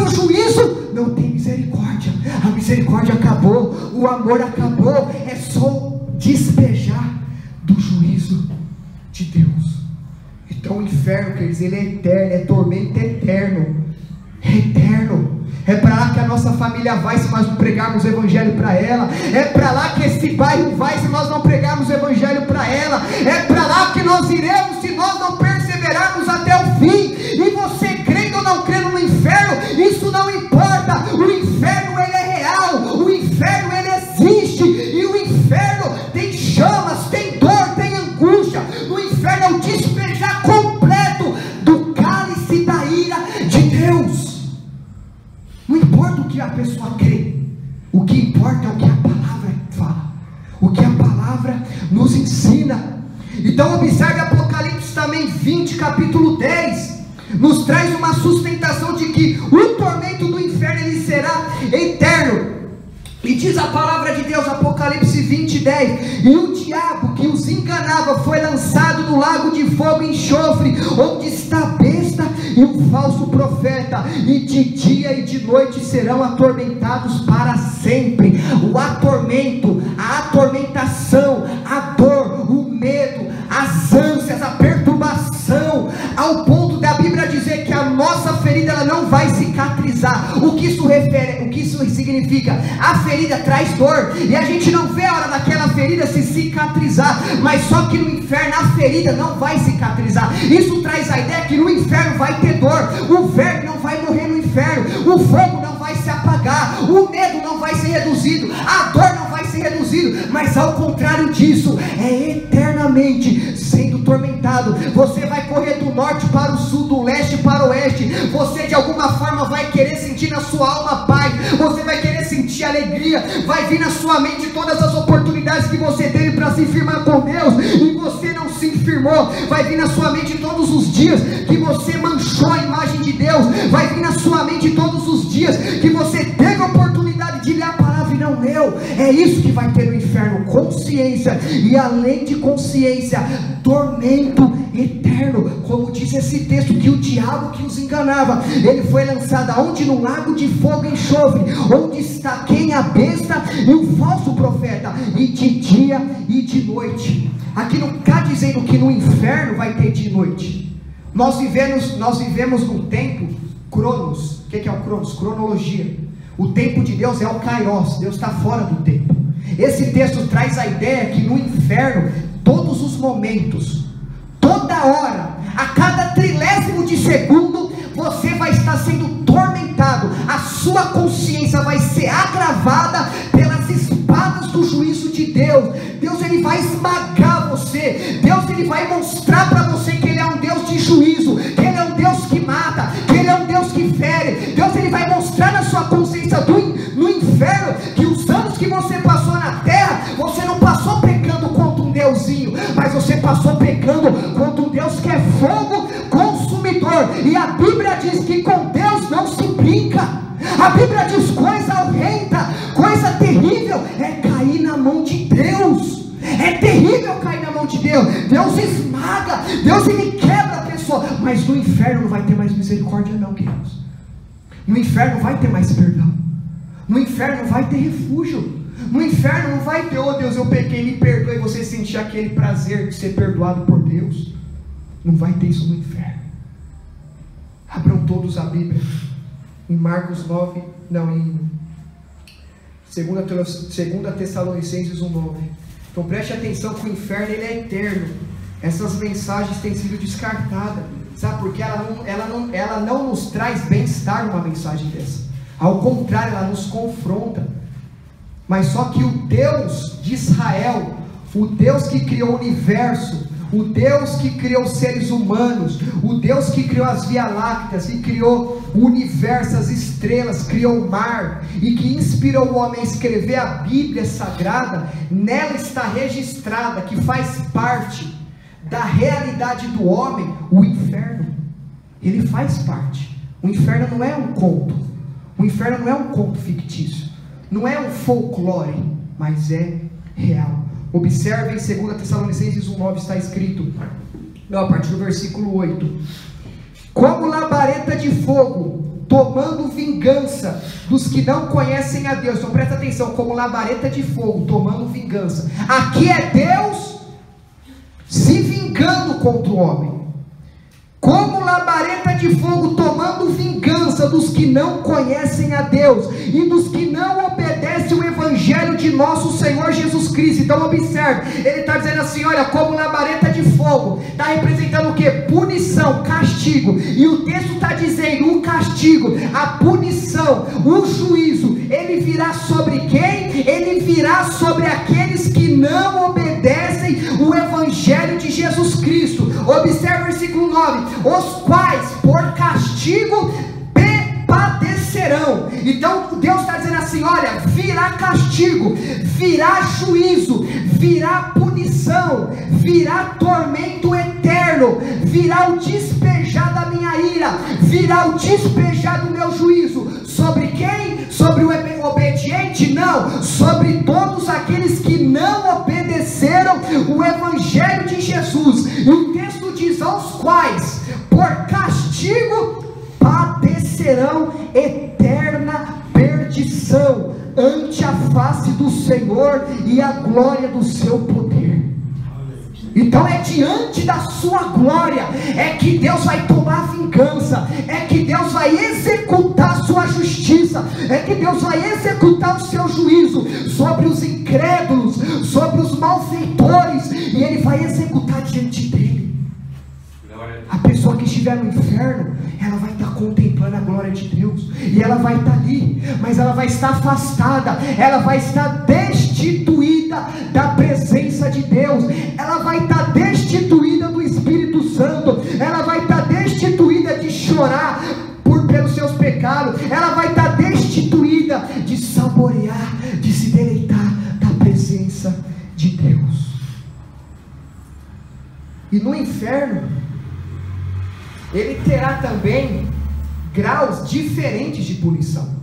o juízo não tem misericórdia. A misericórdia acabou, o amor acabou, é só despejar do juízo de Deus. Então o inferno, queridos, ele é eterno, é tormento eterno, é eterno. É para lá que a nossa família vai se nós não pregarmos o evangelho para ela. É para lá que esse bairro vai se nós não pregarmos o evangelho para ela. É para lá que nós iremos se nós não perseverarmos até o fim. E você crendo ou não que a pessoa crê. O que importa é o que a palavra fala, o que a palavra nos ensina. Então observe Apocalipse também 20, capítulo 10, nos traz uma sustentação de que o tormento do inferno ele será eterno. E diz a palavra de Deus, Apocalipse 20, 10: e o diabo que os enganava foi lançado no lago de fogo e enxofre, onde está a besta e o falso profeta, e de dia e de noite serão atormentados para sempre. O atormento, a atormentação, a dor, o medo, as ânsias, a perturbação, ao ponto da Bíblia dizer que a nossa ferida ela não vai cicatrizar. O que isso refere, o que isso significa? A ferida traz dor, e a gente não vê a hora daquela ferida se cicatrizar, mas só que no inferno a ferida não vai cicatrizar. Isso traz a ideia que no inferno vai ter dor, o verme não vai morrer no inferno, o fogo não vai se apagar, o medo não vai ser reduzido, a dor não vai ser reduzida, mas ao contrário disso, é eternamente sendo tormentado. Você vai correr do norte para o sul, do leste para o oeste, você de alguma forma vai querer sentir na sua alma paz, você vai querer sentir alegria, vai vir na sua mente todas as oportunidades que você teve para se firmar com Deus, e você não se firmou, vai vir na sua mente todos os dias que você manchou a imagem de Deus, vai vir na sua mente todos os dias que você teve a oportunidade de ler a palavra e não leu. É isso que vai ter no inferno, consciência, e além de consciência, tormento eterno, como diz esse texto, que o diabo que os enganava, ele foi lançado aonde? No lago de fogo e enxofre, onde está quem? A besta e o falso profeta, e de dia e de noite. Aqui não está dizendo que no inferno vai ter de noite. Nós vivemos num tempo, Cronos. O que é o Cronos? Cronologia. O tempo de Deus é o Kairos, Deus está fora do tempo. Esse texto traz a ideia que no inferno, todos os momentos, toda hora, a cada trilésimo de segundo, você vai estar sendo tormentado, a sua consciência vai ser agravada pelas espadas do juízo de Deus. Deus ele vai esmagar você, Deus ele vai mostrar para você que ele é um Deus de juízo, que ele é um Deus que mata, que ele é um Deus que fere. Deus ele vai mostrar na sua consciência no inferno que os anos que você passou na terra, você não passou pecando contra um deusinho, mas você passou pecando contra um Deus que é fogo consumidor. E a Bíblia diz que com Deus não se brinca. A Bíblia diz coisa horrenda, coisa terrível é cair na mão de Deus. É terrível cair na mão de Deus. Deus esmaga, Deus ele quebra a pessoa. Mas no inferno não vai ter mais misericórdia não, queridos. No inferno não vai ter mais perdão. No inferno não vai ter refúgio. No inferno não vai ter, oh Deus, eu pequei, me perdoe, e você sentir aquele prazer de ser perdoado por Deus. Não vai ter isso no inferno. Abram todos a Bíblia em Marcos 9, não, em 2 Tessalonicenses 1:9. Então preste atenção que o inferno ele é eterno. Essas mensagens têm sido descartadas. Sabe por quê? Ela não nos traz bem-estar uma mensagem dessa. Ao contrário, ela nos confronta. Mas só que o Deus de Israel, o Deus que criou o universo, o Deus que criou os seres humanos, o Deus que criou as Via Lácteas, que criou o universo, as estrelas, criou o mar, e que inspirou o homem a escrever a Bíblia Sagrada, nela está registrada que faz parte da realidade do homem, o inferno. Ele faz parte. O inferno não é um conto, o inferno não é um conto fictício, não é um folclore, mas é real. Observe em 2 Tessalonicenses 1:9 está escrito, a partir do versículo 8: como labareda de fogo, tomando vingança dos que não conhecem a Deus. Então presta atenção, como labareda de fogo, tomando vingança. Aqui é Deus se vingando contra o homem. Como labareda de fogo, tomando vingança dos que não conhecem a Deus e dos que não obedecem o evangelho de nosso Senhor Jesus Cristo. Então observe, ele está dizendo assim, olha, como labareda de fogo, está representando o que? Punição, castigo. E o texto está dizendo, o castigo, a punição, o juízo, ele virá sobre quem? Ele virá sobre aqueles que não obedecem o evangelho de Jesus Cristo. Observe o versículo 9: os quais por castigo padecerão. Então Deus assim: olha, virá castigo, virá juízo, virá punição, virá tormento eterno, virá o despejar da minha ira, virá o despejar do meu juízo. Sobre quem? Sobre o obediente? Não, sobre todos aqueles que não obedeceram o evangelho de Jesus. E o texto diz: aos quais por castigo padecerão eterna perdição ante a face do Senhor e a glória do seu poder. Então é diante da sua glória é que Deus vai tomar vingança, é que Deus vai executar a sua justiça, é que Deus vai executar o seu juízo sobre os incrédulos, sobre os malfeitores, e Ele vai executar diante dele. A pessoa que estiver no inferno, ela vai estar contemplando a glória de Deus, e ela vai estar ali, mas ela vai estar afastada, ela vai estar destituída da presença de Deus, ela vai estar destituída do Espírito Santo, ela vai estar destituída de chorar pelos seus pecados, ela vai estar destituída de saborear, de se deleitar da presença de Deus. E no inferno ele terá também graus diferentes de punição.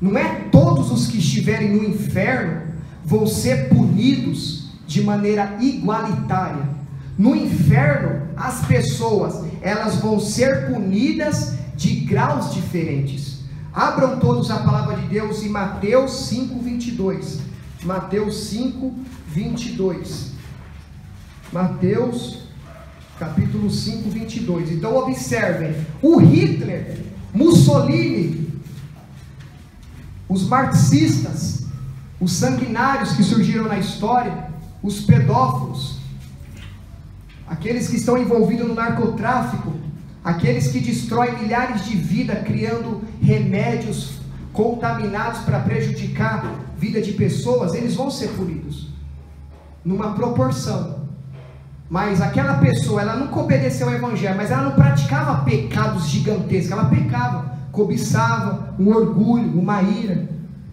Não é todos os que estiverem no inferno vão ser punidos de maneira igualitária. No inferno, as pessoas, elas vão ser punidas de graus diferentes. Abram todos a palavra de Deus em Mateus 5:22. Mateus 5:22. Mateus capítulo 5, 22. Então observem: o Hitler, Mussolini, os marxistas, os sanguinários que surgiram na história, os pedófilos, aqueles que estão envolvidos no narcotráfico, aqueles que destroem milhares de vidas criando remédios contaminados para prejudicar a vida de pessoas, eles vão ser punidos numa proporção. Mas aquela pessoa, ela nunca obedeceu ao evangelho, mas ela não praticava pecados gigantescos, ela pecava, cobiçava, um orgulho, uma ira,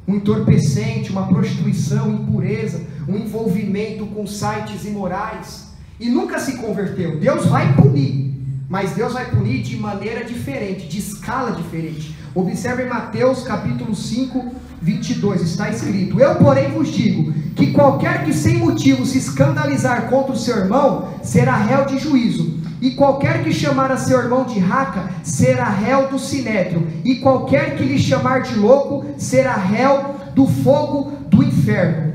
um entorpecente, uma prostituição, impureza, um envolvimento com sites imorais, e nunca se converteu. Deus vai punir, mas Deus vai punir de maneira diferente, de escala diferente. Observe Mateus capítulo 5, 22, está escrito: eu porém vos digo, que qualquer que sem motivo se escandalizar contra o seu irmão, será réu de juízo, e qualquer que chamar a seu irmão de raca, será réu do sinédrio, e qualquer que lhe chamar de louco, será réu do fogo do inferno.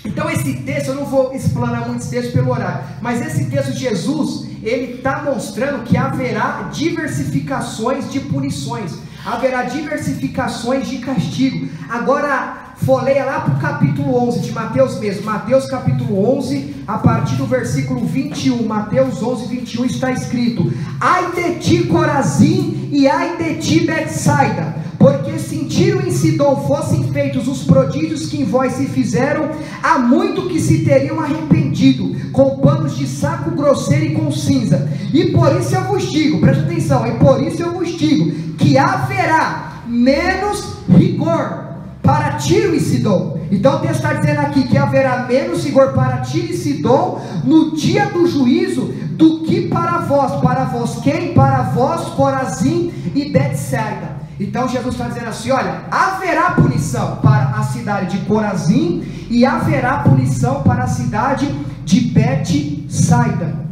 Então esse texto, eu não vou explanar muito esse texto pelo horário, mas esse texto de Jesus, ele está mostrando que haverá diversificações de punições, haverá diversificações de castigo. Agora folheia lá para o capítulo 11 de Mateus mesmo, Mateus capítulo 11, a partir do versículo 21, Mateus 11, 21, está escrito: ai de ti, Corazim, e ai de ti, Betsaida, porque se em Tiro e em Sidom fossem feitos os prodígios que em vós se fizeram, há muito que se teriam arrependido, com panos de saco grosseiro e com cinza. E por isso eu vos digo, preste atenção, e por isso eu vos digo, que haverá menos rigor para Tiro e Sidom. Então o texto está dizendo aqui que haverá menos rigor para Tiro e Sidom no dia do juízo do que para vós. Para vós quem? Para vós, Corazim e Betsaida. Então Jesus está dizendo assim: olha, haverá punição para a cidade de Corazim e haverá punição para a cidade de Betsaida.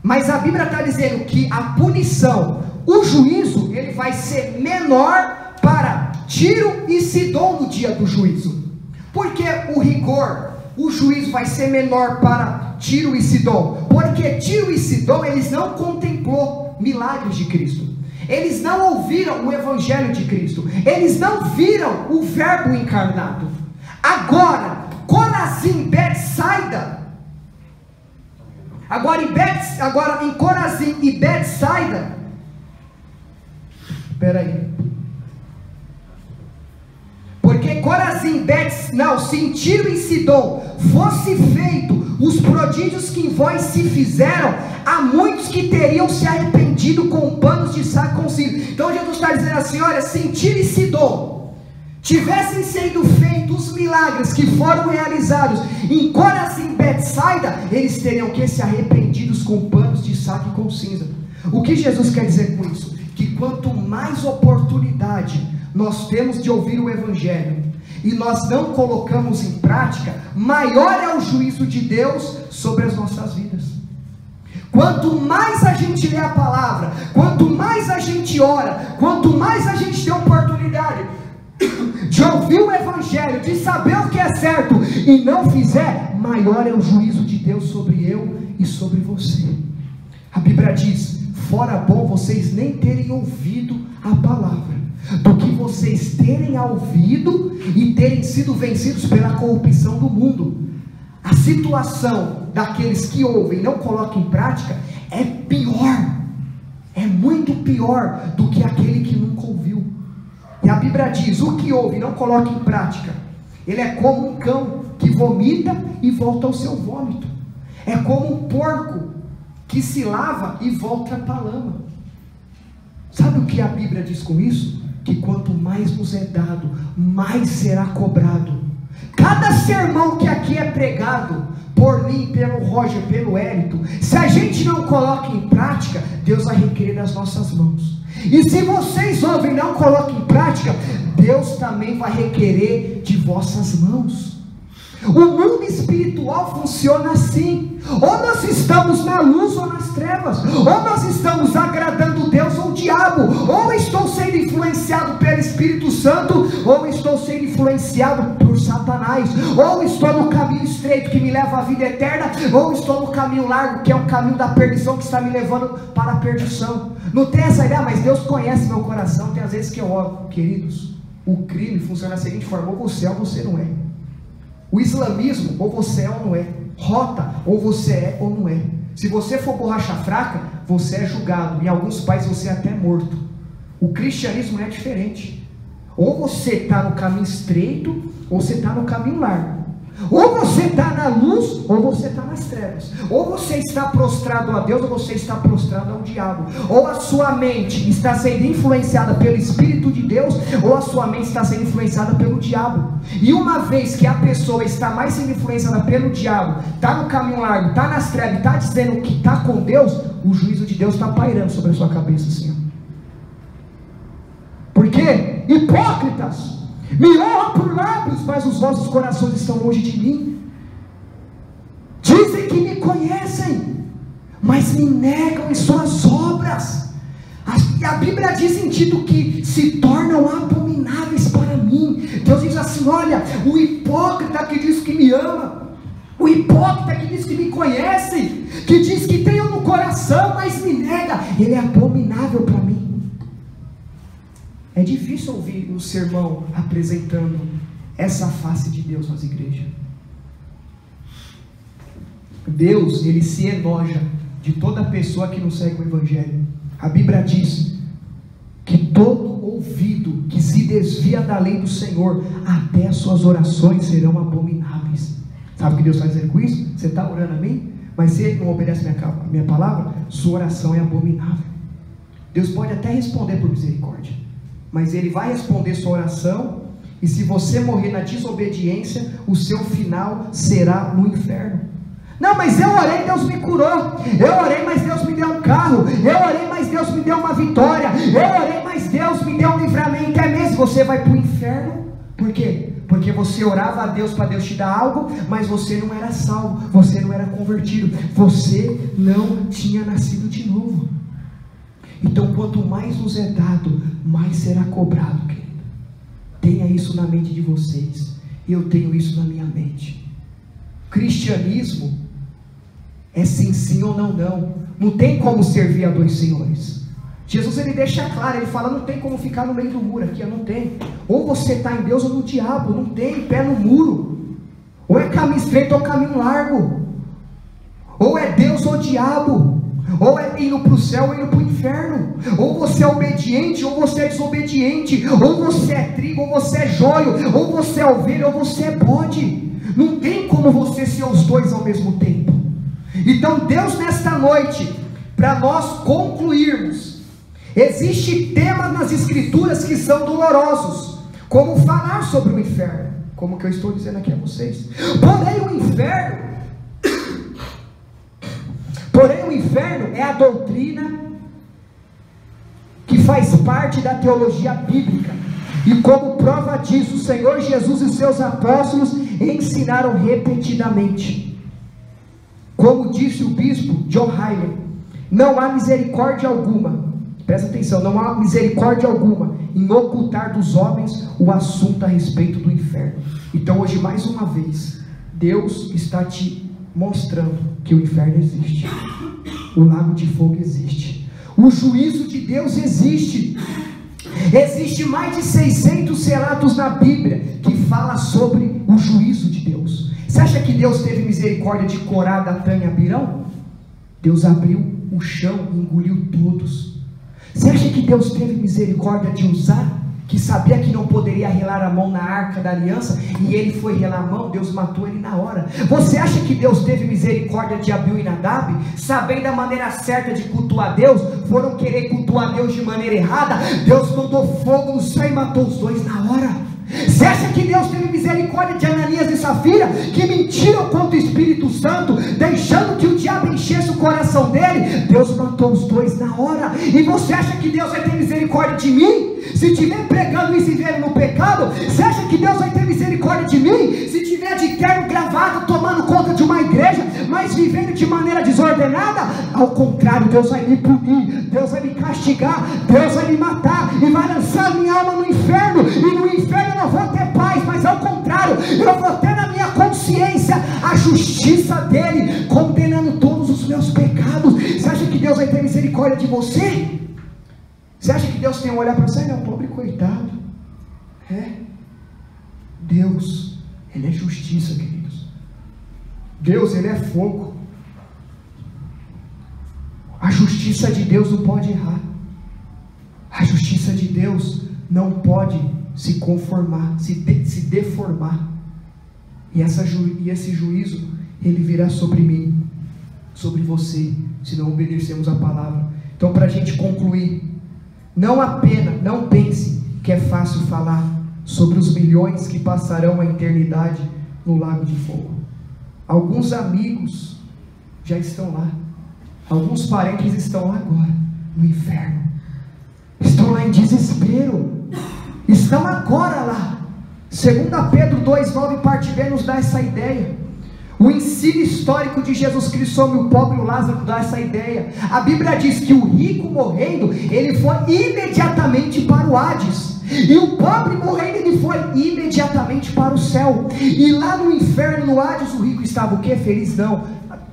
Mas a Bíblia está dizendo que a punição, o juízo, ele vai ser menor para Tiro e Sidom no dia do juízo. Porque o rigor, o juízo vai ser menor para Tiro e Sidom? Porque Tiro e Sidom, eles não contemplou milagres de Cristo, eles não ouviram o evangelho de Cristo, eles não viram o verbo encarnado. Agora, Corazim, Betsaida, agora em Corazim e Betsaida, espera aí, porque Corazim, se em Tiro e Sidom fosse feito os prodígios que em vós se fizeram, há muitos que teriam se arrependido com panos de saco com cinza. Então Jesus está dizendo assim: olha, se em Tiro e Sidom tivessem sido feitos os milagres que foram realizados em Corazim e Betsaida, eles teriam que se arrependidos com panos de saco e com cinza. O que Jesus quer dizer com isso? Que quanto mais oportunidade nós temos de ouvir o Evangelho, e nós não colocamos em prática, maior é o juízo de Deus sobre as nossas vidas. Quanto mais a gente lê a palavra, quanto mais a gente ora, quanto mais a gente tem oportunidade de ouvir o Evangelho, de saber o que é certo, e não fizer, maior é o juízo de Deus sobre eu e sobre você. A Bíblia diz: fora bom vocês nem terem ouvido a palavra, do que vocês terem ouvido e terem sido vencidos pela corrupção do mundo. A situação daqueles que ouvem e não colocam em prática é pior, é muito pior do que aquele que nunca ouviu. E a Bíblia diz: o que ouve e não coloca em prática, ele é como um cão que vomita e volta ao seu vômito, é como um porco que se lava e volta para a lama. Sabe o que a Bíblia diz com isso? Que quanto mais nos é dado, mais será cobrado. Cada sermão que aqui é pregado por mim, pelo Roger, pelo Hélito, se a gente não coloca em prática, Deus vai requerer das nossas mãos. E se vocês ouvem e não colocam em prática, Deus também vai requerer de vossas mãos. O mundo espiritual funciona assim: ou nós estamos na luz ou nas trevas, ou nós estamos agradando Deus ou o diabo, ou estou sendo influenciado pelo Espírito Santo, ou estou sendo influenciado por Satanás, ou estou no caminho estreito que me leva à vida eterna, ou estou no caminho largo que é um caminho da perdição que está me levando para a perdição. Não tem essa ideia, mas Deus conhece meu coração. Tem às vezes que eu oro, queridos, o crime funciona da seguinte forma: ou você é ou você não é. O islamismo, ou você é ou não é. Rota, ou você é ou não é. Se você for borracha fraca, você é julgado. Em alguns países você é até morto. O cristianismo é diferente. Ou você está no caminho estreito, ou você está no caminho largo. Ou você está na luz, ou você está nas trevas. Ou você está prostrado a Deus, ou você está prostrado ao diabo. Ou a sua mente está sendo influenciada pelo Espírito de Deus, ou a sua mente está sendo influenciada pelo diabo. E uma vez que a pessoa está mais sendo influenciada pelo diabo, está no caminho largo, está nas trevas, está dizendo que está com Deus, o juízo de Deus está pairando sobre a sua cabeça assim. Por quê? Hipócritas! Me honram por lábios, mas os vossos corações estão longe de mim. Dizem que me conhecem, mas me negam em suas obras. A Bíblia diz em Tito que se tornam abomináveis para mim. Deus diz assim: olha, o hipócrita que diz que me ama, o hipócrita que diz que me conhece, que diz que tem no coração, mas me nega, ele é abominável para mim. É difícil ouvir um sermão apresentando essa face de Deus nas igrejas. Deus, ele se enoja de toda pessoa que não segue o Evangelho. A Bíblia diz que todo ouvido que se desvia da lei do Senhor, até as suas orações serão abomináveis. Sabe o que Deus está dizendo com isso? Você está orando a mim, mas se não obedece a minha palavra, sua oração é abominável. Deus pode até responder por misericórdia, mas Ele vai responder sua oração, e se você morrer na desobediência, o seu final será no inferno. Não, mas eu orei, Deus me curou. Eu orei, mas Deus me deu um carro. Eu orei, mas Deus me deu uma vitória. Eu orei, mas Deus me deu um livramento. É mesmo? Você vai para o inferno. Por quê? Porque você orava a Deus para Deus te dar algo, mas você não era salvo, você não era convertido, você não tinha nascido de novo. Então, quanto mais nos é dado, mais será cobrado, querido. Tenha isso na mente de vocês. Eu tenho isso na minha mente. Cristianismo é sim, sim ou não, não. Não tem como servir a dois senhores. Jesus, ele deixa claro, ele fala: não tem como ficar no meio do muro aqui, não tem. Ou você está em Deus ou no diabo, não tem pé no muro. Ou é caminho estreito ou caminho largo. Ou é Deus ou diabo. Ou é indo para o céu ou indo para o inferno. Ou você é obediente ou você é desobediente. Ou você é trigo ou você é joio. Ou você é ovelha ou você é bode. Não tem como você ser os dois ao mesmo tempo. Então Deus, nesta noite, para nós concluirmos, existe temas nas escrituras que são dolorosos. como falar sobre o inferno, como que eu estou dizendo aqui a vocês. Porém o inferno é a doutrina que faz parte da teologia bíblica, e como prova disso, o Senhor Jesus e seus apóstolos ensinaram repetidamente. Como disse o bispo John Hyler, não há misericórdia alguma, presta atenção, não há misericórdia alguma em ocultar dos homens o assunto a respeito do inferno. Então hoje, mais uma vez, Deus está te mostrando que o inferno existe, o lago de fogo existe, o juízo de Deus existe. Existe mais de 600 relatos na Bíblia que fala sobre o juízo de Deus. Você acha que Deus teve misericórdia de Corá, Datã e Abirão? Deus abriu o chão e engoliu todos. Você acha que Deus teve misericórdia de Uzá, que sabia que não poderia relar a mão na arca da aliança, e ele foi relar a mão? Deus matou ele na hora. Você acha que Deus teve misericórdia de Abiú e Nadab, sabendo a maneira certa de cultuar Deus, foram querer cultuar Deus de maneira errada? Deus mandou fogo no céu e matou os dois na hora. Você acha que Deus teve misericórdia de Ananias e Safira, que mentiram contra o Espírito Santo, deixando que o diabo enchesse o coração dele? Deus matou os dois na hora. E você acha que Deus vai ter misericórdia de mim, se estiver pregando e se viver no pecado? Você acha que Deus vai ter misericórdia de mim, se estiver de terno gravado, tomando conta de uma igreja, mas vivendo de maneira desordenada? Ao contrário, Deus vai me punir, Deus vai me castigar, Deus vai me matar, e vai lançar minha alma no inferno, e no inferno eu não vou ter paz, mas ao contrário, eu vou ter na minha consciência a justiça dele, condenando todos os meus pecados. Você acha que Deus vai ter misericórdia de você? Você acha que Deus tem um olhar para você? Não, pobre coitado. Deus, Ele é justiça, queridos. Deus, Ele é fogo. A justiça de Deus não pode errar. A justiça de Deus não pode se conformar, se deformar. E esse juízo, ele virá sobre mim, sobre você, se não obedecermos a palavra. Então, para a gente concluir, não pense que é fácil falar sobre os milhões que passarão a eternidade no lago de fogo. Alguns amigos já estão lá, alguns parentes estão lá agora, no inferno, estão lá em desespero, estão agora lá. 2 Pedro 2,9 parte B nos dá essa ideia. O ensino histórico de Jesus Cristo sobre o pobre e o Lázaro dá essa ideia. A Bíblia diz que o rico morrendo, ele foi imediatamente para o Hades, e o pobre morrendo, ele foi imediatamente para o céu. E lá no inferno, no Hades, o rico estava o quê? Feliz? Não,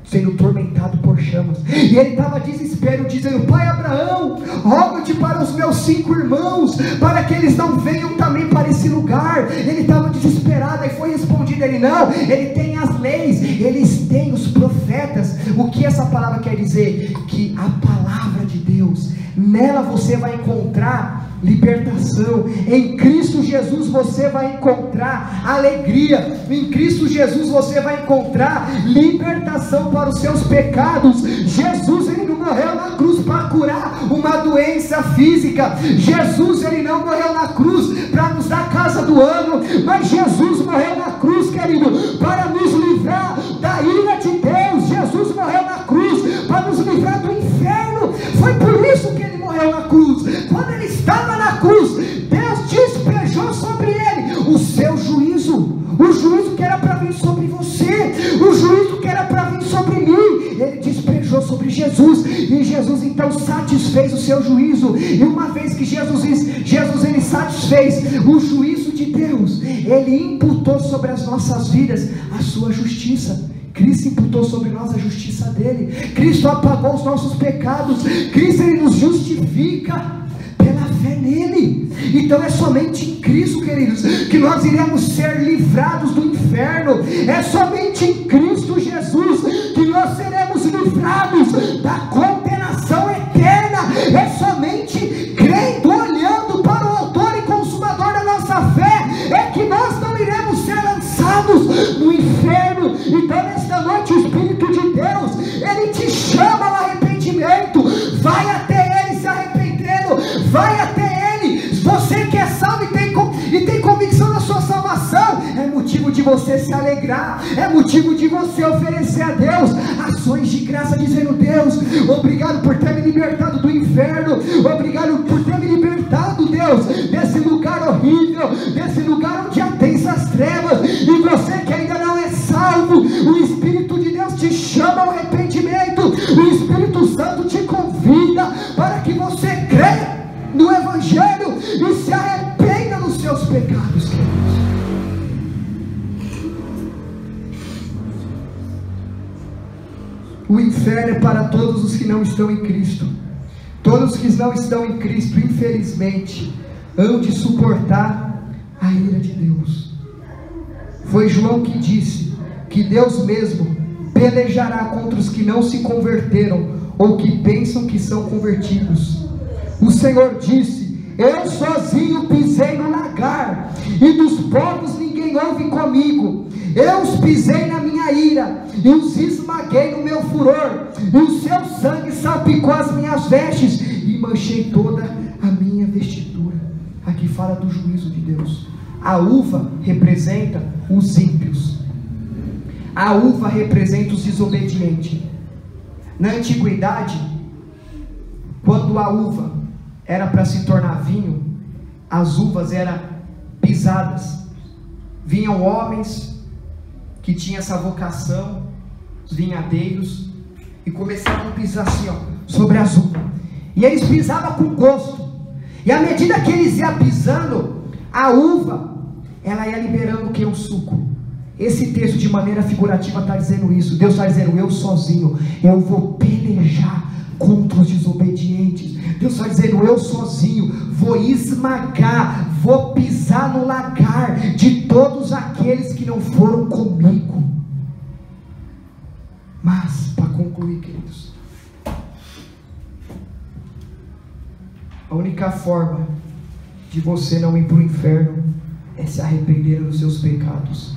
sendo tormentado por chamas. E ele estava desespero, dizendo: Pai Abraão, rogo-te para os meus 5 irmãos, para que eles não venham também para esse lugar. Ele estava desesperado, e foi respondido ele: não, ele tem as leis, eles têm os profetas. O que essa palavra quer dizer? Que a palavra de Deus, nela você vai encontrar libertação. Em Cristo Jesus você vai encontrar alegria. Em Cristo Jesus você vai encontrar libertação para os seus pecados. Jesus, ele não morreu na cruz para curar uma doença física. Jesus, ele não morreu na cruz para nos dar casa do ano, mas Jesus morreu na cruz, querido, para nos livrar da ira de Deus. Jesus morreu na cruz para nos livrar do inferno. Foi por isso que ele morreu na cruz. Quando ele estava na cruz, Deus despejou sobre ele o seu juízo, o juízo que era para vir sobre você, o juízo que era para vir sobre mim. Ele despejou sobre Jesus, e Jesus então satisfez o seu juízo. E uma vez que Jesus ele satisfez o juízo de Deus, ele imputou sobre as nossas vidas a sua justiça. Cristo imputou sobre nós a justiça dele. Cristo apagou os nossos pecados. Cristo, ele nos justifica pela fé nele. Então é somente em Cristo, queridos, que nós iremos ser livrados do inferno. É somente em Cristo Jesus que nós seremos livrados da condenação eterna. É somente crendo, olhando para o autor e consumador da nossa fé, é que nós não iremos ser lançados no inferno. Então nesta noite o Espírito de Deus, ele te chama ao arrependimento. Vai até ele se arrependendo, vai até ele. Você que é salvo e tem você se alegrar, é motivo de você oferecer a Deus ações de graça, dizendo: Deus, obrigado por ter me libertado do inferno, obrigado por ter me libertado, Deus, desse lugar horrível, desse lugar onde há densas trevas. E você que ainda não é salvo, o Espírito de Deus te chama ao arrependimento, o Espírito Santo te convida para que você creia no Evangelho e se arrependa dos seus pecados, queridos. O inferno é para todos os que não estão em Cristo. Todos que não estão em Cristo, infelizmente, hão de suportar a ira de Deus. Foi João que disse que Deus mesmo pelejará contra os que não se converteram ou que pensam que são convertidos. O Senhor disse: eu sozinho pisei no lagar, e dos povos ninguém ouve comigo. Eu os pisei na minha ira, e os esmaguei no meu furor, e o seu sangue salpicou as minhas vestes, e manchei toda a minha vestidura. Aqui fala do juízo de Deus. A uva representa os ímpios, a uva representa os desobedientes. Na antiguidade, quando a uva era para se tornar vinho, as uvas eram pisadas. Vinham homens que tinham essa vocação, os vinhadeiros, e começavam a pisar assim, ó, sobre as uvas. E eles pisavam com gosto. E à medida que eles iam pisando, a uva, ela ia liberando o que? O suco. Esse texto, de maneira figurativa, está dizendo isso. Deus está dizendo: eu sozinho, eu vou pelejar contra os desobedientes. Deus está dizendo: eu sozinho vou esmagar, vou pisar no lagar de todos aqueles que não foram comigo. Mas, para concluir, queridos, a única forma de você não ir para o inferno é se arrepender dos seus pecados.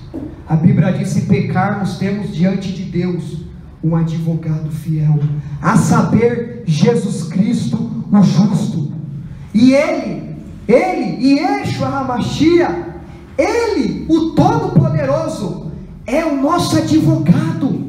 A Bíblia diz: se pecarmos, temos diante de Deus um advogado fiel, a saber, Jesus Cristo, o justo. E Ele, Yeshua HaMashiach, Ele, o Todo-Poderoso, é o nosso advogado.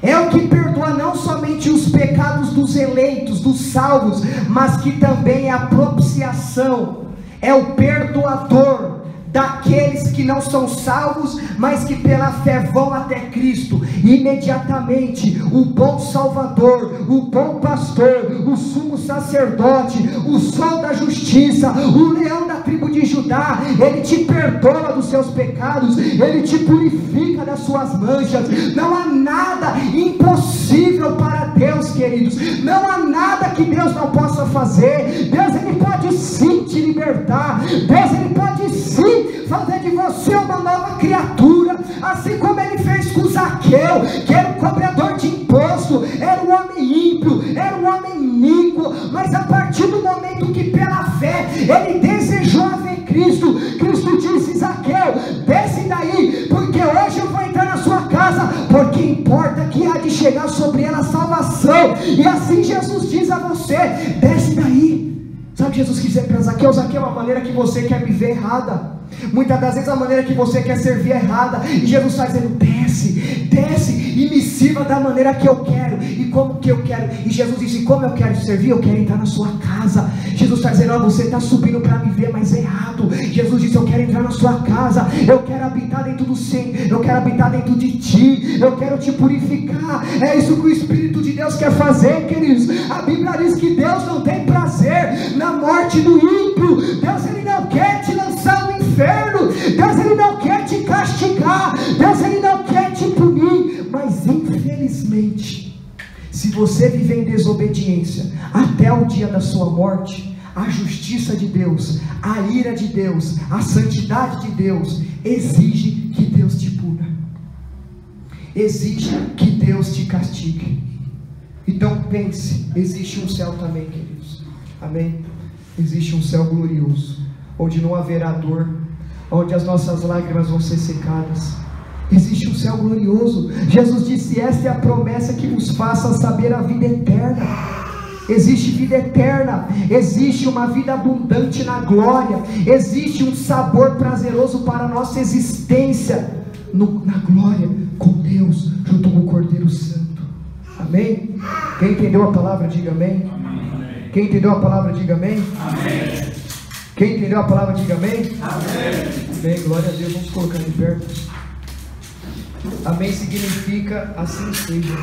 É o que perdoa não somente os pecados dos eleitos, dos salvos, mas que também é a propiciação, é o perdoador daqueles que não são salvos, mas que pela fé vão até Cristo. Imediatamente o bom Salvador, o bom pastor, o sumo sacerdote, o sol da justiça, o leão da tribo de Judá, ele te perdoa dos seus pecados, ele te purifica das suas manchas. Não há nada impossível para Deus, queridos. Não há nada que Deus não possa fazer. Deus, ele pode sim te libertar. Deus, ele pode sim fazer de você uma nova criatura, assim como ele fez com Zaqueu, que era um cobrador de imposto, era um homem ímpio, era um homem iníquo, mas a partir do momento que pela fé ele desejou ver Cristo, Cristo disse: Zaqueu, desce daí, porque hoje eu vou entrar na sua casa, porque importa que há de chegar sobre ela a salvação. E assim Jesus diz a você: desce daí. Sabe, Jesus quis dizer para Zaqueu: Zaqueu, a maneira que você quer viver errada, muitas das vezes a maneira que você quer servir é errada, e Jesus está dizendo: desce e me sirva da maneira que eu quero, e como que eu quero. E Jesus disse: como eu quero servir? Eu quero entrar na sua casa. Jesus está dizendo: você está subindo para me ver, mas é errado. Jesus disse: eu quero entrar na sua casa, eu quero habitar dentro do Senhor, eu quero habitar dentro de ti, eu quero te purificar. É isso que o Espírito de Deus quer fazer, queridos. A Bíblia diz que Deus não tem prazer na morte do ímpio. Deus, ele não quer te lançar no inferno. Deus, ele não quer te castigar. Deus, ele não quer te punir. Mas infelizmente, se você viver em desobediência até o dia da sua morte, a justiça de Deus, a ira de Deus, a santidade de Deus exige que Deus te puna, exige que Deus te castigue. Então pense, existe um céu também, queridos. Amém? Existe um céu glorioso, onde não haverá dor, onde as nossas lágrimas vão ser secadas. Existe um céu glorioso. Jesus disse: esta é a promessa que vos faça saber a vida eterna. Existe vida eterna, existe uma vida abundante na glória, existe um sabor prazeroso para a nossa existência. na glória com Deus, junto com o Cordeiro Santo. Amém? Quem entendeu a palavra, diga amém. Amém. Quem entendeu a palavra, diga amém. Amém. Quem entendeu a palavra, diga amém. Amém. Amém, glória a Deus. Vamos colocar de pé. Amém significa assim seja.